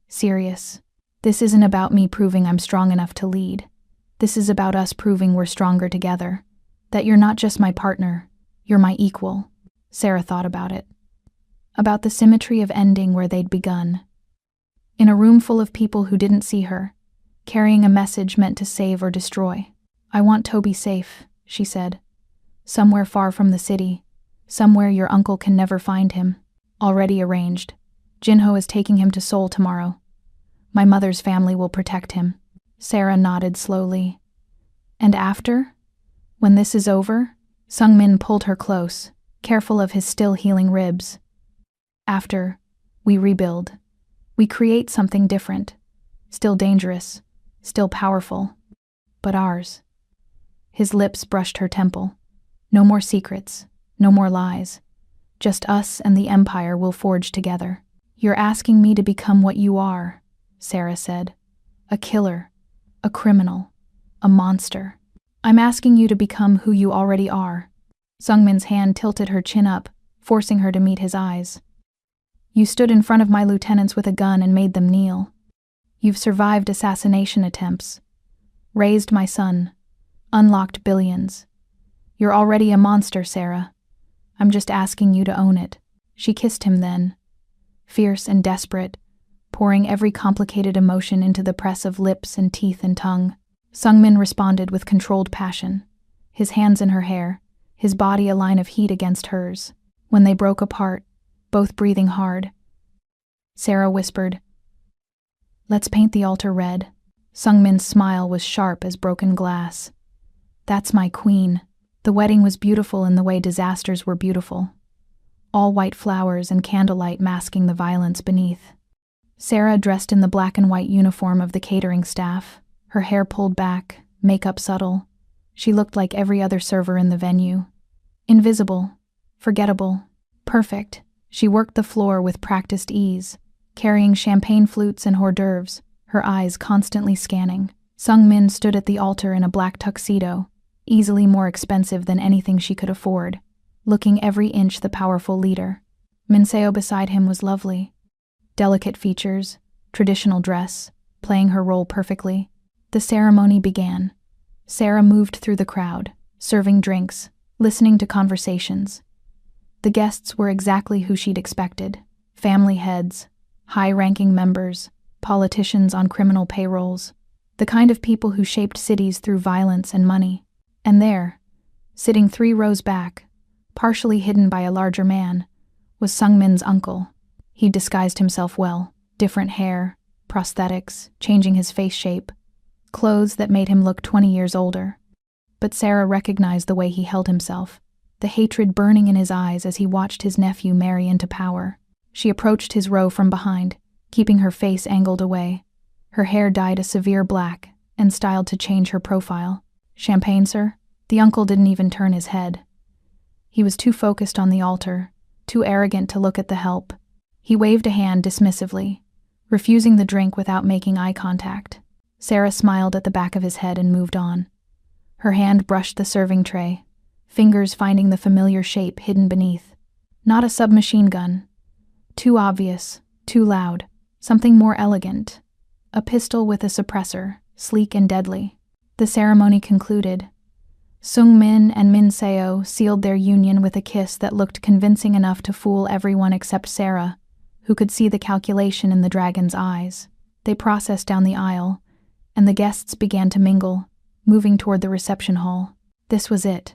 serious. This isn't about me proving I'm strong enough to lead. This is about us proving we're stronger together. That you're not just my partner, you're my equal. Sarah thought about it. About the symmetry of ending where they'd begun. In a room full of people who didn't see her, carrying a message meant to save or destroy. I want Toby safe, she said. Somewhere far from the city. Somewhere your uncle can never find him. Already arranged. Jinho is taking him to Seoul tomorrow. My mother's family will protect him. Sarah nodded slowly. And after? When this is over? Sung-min pulled her close, careful of his still healing ribs. After, we rebuild. We create something different. Still dangerous. Still powerful. But ours. His lips brushed her temple. No more secrets. No more lies. Just us and the empire will forge together. You're asking me to become what you are, Sarah said. A killer. A criminal. A monster. I'm asking you to become who you already are. Sung-min's hand tilted her chin up, forcing her to meet his eyes. You stood in front of my lieutenants with a gun and made them kneel. You've survived assassination attempts. Raised my son. Unlocked billions. You're already a monster, Sarah. I'm just asking you to own it. She kissed him then. Fierce and desperate, pouring every complicated emotion into the press of lips and teeth and tongue. Sung-min responded with controlled passion, his hands in her hair, his body a line of heat against hers. When they broke apart, both breathing hard, Sarah whispered, "Let's paint the altar red." Sung-min's smile was sharp as broken glass. That's my queen. The wedding was beautiful in the way disasters were beautiful. All white flowers and candlelight masking the violence beneath. Sarah, dressed in the black and white uniform of the catering staff, her hair pulled back, makeup subtle. She looked like every other server in the venue. Invisible, forgettable, perfect. She worked the floor with practiced ease, carrying champagne flutes and hors d'oeuvres, her eyes constantly scanning. Sung-min stood at the altar in a black tuxedo, easily more expensive than anything she could afford, looking every inch the powerful leader. Minseo beside him was lovely. Delicate features, traditional dress, playing her role perfectly. The ceremony began. Sarah moved through the crowd, serving drinks, listening to conversations. The guests were exactly who she'd expected. Family heads, high-ranking members, politicians on criminal payrolls, the kind of people who shaped cities through violence and money. And there, sitting 3 rows back, partially hidden by a larger man, was Sungmin's uncle. He disguised himself well, different hair, prosthetics, changing his face shape, clothes that made him look 20 years older. But Sarah recognized the way he held himself, the hatred burning in his eyes as he watched his nephew marry into power. She approached his row from behind, keeping her face angled away, her hair dyed a severe black and styled to change her profile. "Champagne, sir?" The uncle didn't even turn his head. He was too focused on the altar, too arrogant to look at the help. He waved a hand dismissively, refusing the drink without making eye contact. Sarah smiled at the back of his head and moved on. Her hand brushed the serving tray, fingers finding the familiar shape hidden beneath. Not a submachine gun. Too obvious, too loud, something more elegant. A pistol with a suppressor, sleek and deadly. The ceremony concluded. Sungmin and Min Seo sealed their union with a kiss that looked convincing enough to fool everyone except Sarah, who could see the calculation in the dragon's eyes. They processed down the aisle, and the guests began to mingle, moving toward the reception hall. This was it.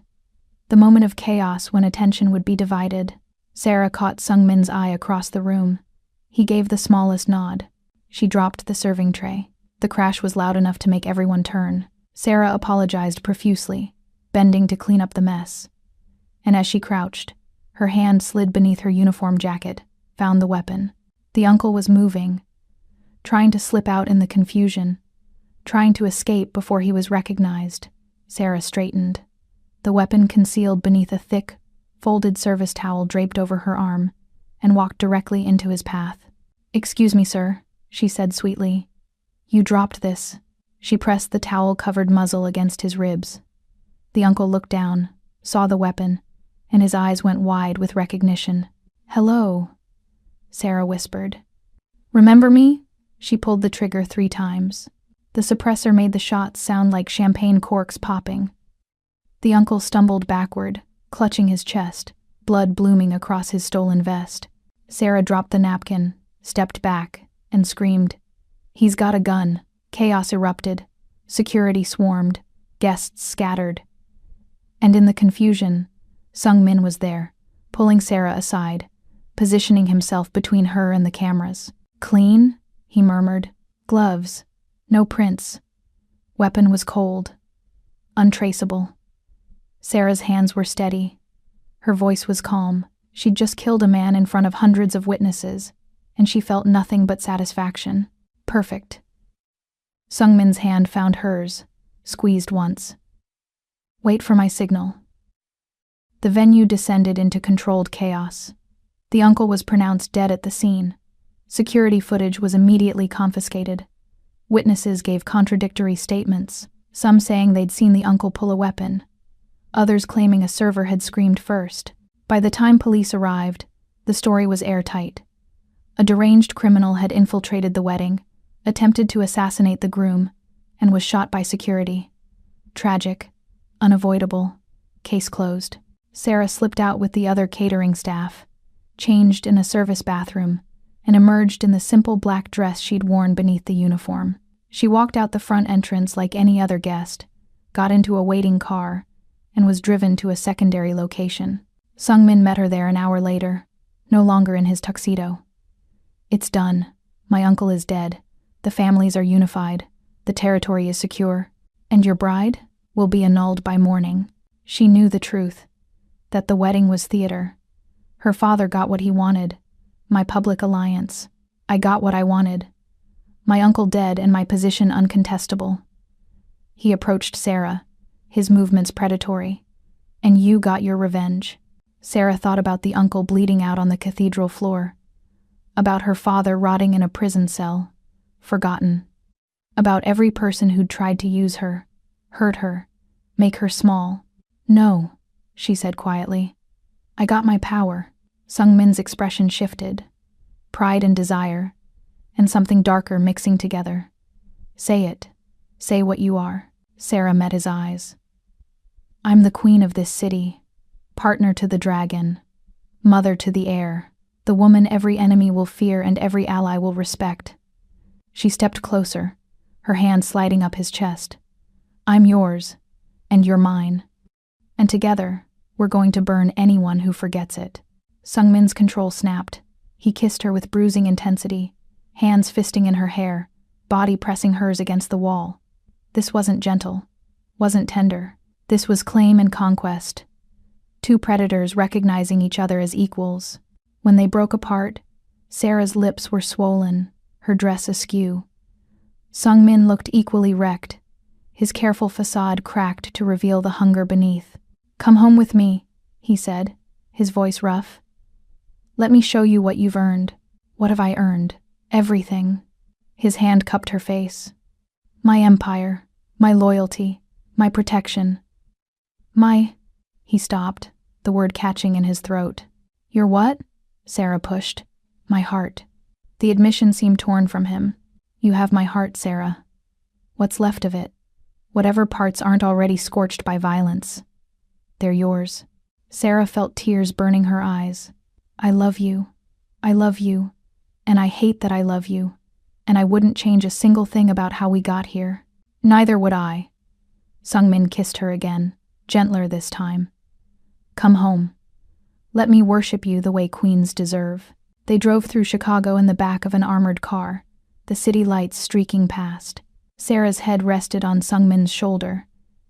The moment of chaos when attention would be divided. Sarah caught Sungmin's eye across the room. He gave the smallest nod. She dropped the serving tray. The crash was loud enough to make everyone turn. Sarah apologized profusely, bending to clean up the mess. And as she crouched, her hand slid beneath her uniform jacket, found the weapon. The uncle was moving, trying to slip out in the confusion, trying to escape before he was recognized. Sarah straightened, the weapon concealed beneath a thick, folded service towel draped over her arm, and walked directly into his path. "Excuse me, sir," she said sweetly. "You dropped this." She pressed the towel-covered muzzle against his ribs. The uncle looked down, saw the weapon, and his eyes went wide with recognition. "Hello," Sarah whispered. "Remember me?" She pulled the trigger 3 times. The suppressor made the shots sound like champagne corks popping. The uncle stumbled backward, clutching his chest, blood blooming across his stolen vest. Sarah dropped the napkin, stepped back, and screamed, "He's got a gun." Chaos erupted. Security swarmed. Guests scattered. And in the confusion, Sungmin was there, pulling Sarah aside, positioning himself between her and the cameras. "Clean?" he murmured. "Gloves. No prints." Weapon was cold. Untraceable. Sarah's hands were steady. Her voice was calm. She'd just killed a man in front of hundreds of witnesses, and she felt nothing but satisfaction. Perfect. Sungmin's hand found hers, squeezed once. "Wait for my signal." The venue descended into controlled chaos. The uncle was pronounced dead at the scene. Security footage was immediately confiscated. Witnesses gave contradictory statements, some saying they'd seen the uncle pull a weapon, others claiming a server had screamed first. By the time police arrived, the story was airtight. A deranged criminal had infiltrated the wedding, attempted to assassinate the groom, and was shot by security. Tragic, unavoidable, case closed. Sarah slipped out with the other catering staff, changed in a service bathroom, and emerged in the simple black dress she'd worn beneath the uniform. She walked out the front entrance like any other guest, got into a waiting car, and was driven to a secondary location. Sungmin met her there an hour later, no longer in his tuxedo. "It's done. My uncle is dead. The families are unified. The territory is secure. And your bride will be annulled by morning." She knew the truth, that the wedding was theater. Her father got what he wanted, my public alliance. I got what I wanted. My uncle dead and my position uncontestable. He approached Sarah, his movements predatory. "And you got your revenge." Sarah thought about the uncle bleeding out on the cathedral floor, about her father rotting in a prison cell, forgotten, about every person who'd tried to use her, hurt her, make her small. "No," she said quietly. "I got my power." Sungmin's expression shifted, pride and desire, and something darker mixing together. "Say it. Say what you are." Sarah met his eyes. "I'm the queen of this city, partner to the dragon, mother to the heir, the woman every enemy will fear and every ally will respect. She stepped closer, her hand sliding up his chest. I'm yours, and you're mine. And together, we're going to burn anyone who forgets it. Sungmin's control snapped. He kissed her with bruising intensity, hands fisting in her hair, body pressing hers against the wall. This wasn't gentle, wasn't tender. This was claim and conquest. Two predators recognizing each other as equals. When they broke apart, Sarah's lips were swollen, her dress askew. Sungmin looked equally wrecked, his careful facade cracked to reveal the hunger beneath. Come home with me, he said, his voice rough. Let me show you what you've earned. What have I earned? Everything. His hand cupped her face. My empire, my loyalty, my protection. He stopped, the word catching in his throat. Your what? Sarah pushed. My heart. The admission seemed torn from him. You have my heart, Sarah. What's left of it? Whatever parts aren't already scorched by violence. They're yours. Sarah felt tears burning her eyes. I love you, and I hate that I love you, and I wouldn't change a single thing about how we got here. Neither would I. Sungmin kissed her again, gentler this time. Come home. Let me worship you the way queens deserve. They drove through Chicago in the back of an armored car, the city lights streaking past. Sarah's head rested on Sungmin's shoulder,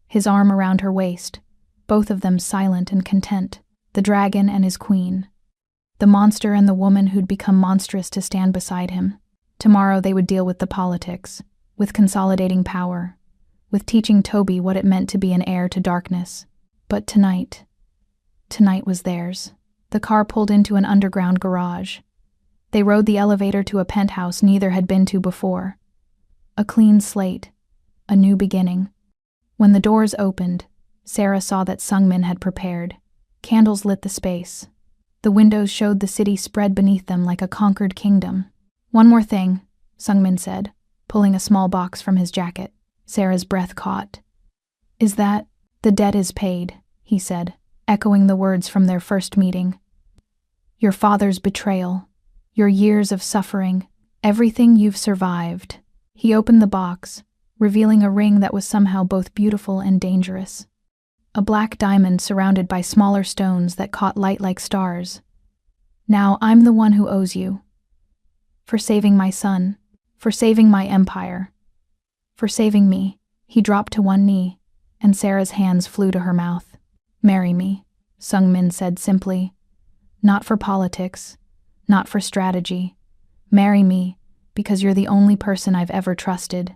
his arm around her waist, both of them silent and content, the dragon and his queen. The monster and the woman who'd become monstrous to stand beside him. Tomorrow they would deal with the politics, with consolidating power, with teaching Toby what it meant to be an heir to darkness. But tonight was theirs. The car pulled into an underground garage. They rode the elevator to a penthouse neither had been to before. A clean slate, a new beginning. When the doors opened, Sarah saw that Sungmin had prepared. Candles lit the space. The windows showed the city spread beneath them like a conquered kingdom. One more thing, Sungmin said, pulling a small box from his jacket. Sarah's breath caught. Is that? The debt is paid, he said, echoing the words from their first meeting. Your father's betrayal, your years of suffering, everything you've survived. He opened the box, revealing a ring that was somehow both beautiful and dangerous. A black diamond surrounded by smaller stones that caught light like stars. Now I'm the one who owes you. For saving my son, for saving my empire, for saving me. He dropped to one knee, and Sarah's hands flew to her mouth. Marry me, Sungmin said simply. Not for politics, not for strategy. Marry me, because you're the only person I've ever trusted.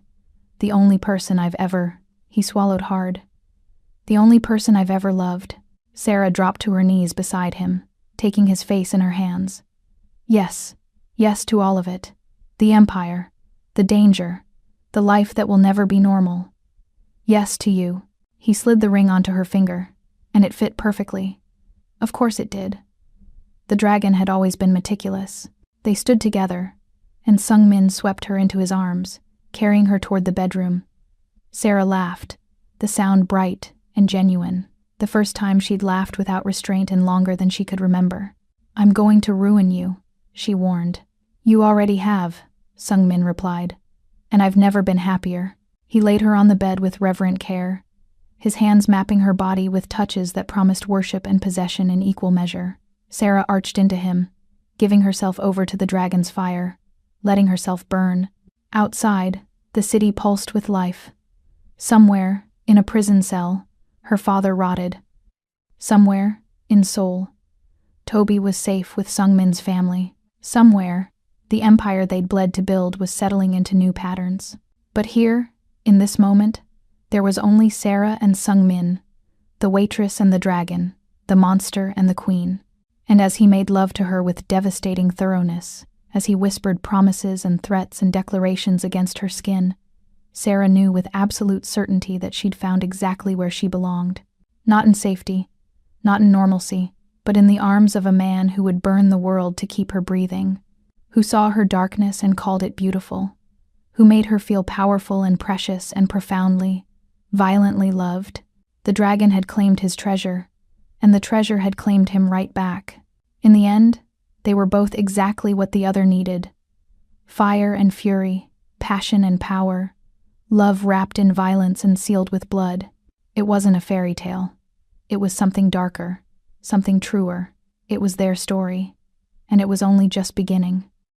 The only person I've ever... He swallowed hard. The only person I've ever loved. Sarah dropped to her knees beside him, taking his face in her hands. Yes, yes to all of it. The empire, the danger, the life that will never be normal. Yes to you. He slid the ring onto her finger, and it fit perfectly. Of course it did. The dragon had always been meticulous. They stood together, and Sungmin swept her into his arms, carrying her toward the bedroom. Sarah laughed, the sound bright and genuine, the first time she'd laughed without restraint in longer than she could remember. I'm going to ruin you, she warned. You already have, Sungmin replied, and I've never been happier. He laid her on the bed with reverent care, his hands mapping her body with touches that promised worship and possession in equal measure. Sarah arched into him, giving herself over to the dragon's fire, letting herself burn. Outside, the city pulsed with life. Somewhere, in a prison cell, her father rotted. Somewhere, in Seoul, Toby was safe with Sungmin's family. Somewhere, the empire they'd bled to build was settling into new patterns. But here, in this moment, there was only Sarah and Sungmin, the waitress and the dragon, the monster and the queen. And as he made love to her with devastating thoroughness, as he whispered promises and threats and declarations against her skin, Sarah knew with absolute certainty that she'd found exactly where she belonged. Not in safety, not in normalcy, but in the arms of a man who would burn the world to keep her breathing, who saw her darkness and called it beautiful, who made her feel powerful and precious and profoundly, violently loved. The dragon had claimed his treasure, and the treasure had claimed him right back. In the end, They were both exactly what the other needed. Fire and fury, passion and power, love wrapped in violence and sealed with blood. It wasn't a fairy tale. It was something darker, something truer. It was their story, and it was only just beginning.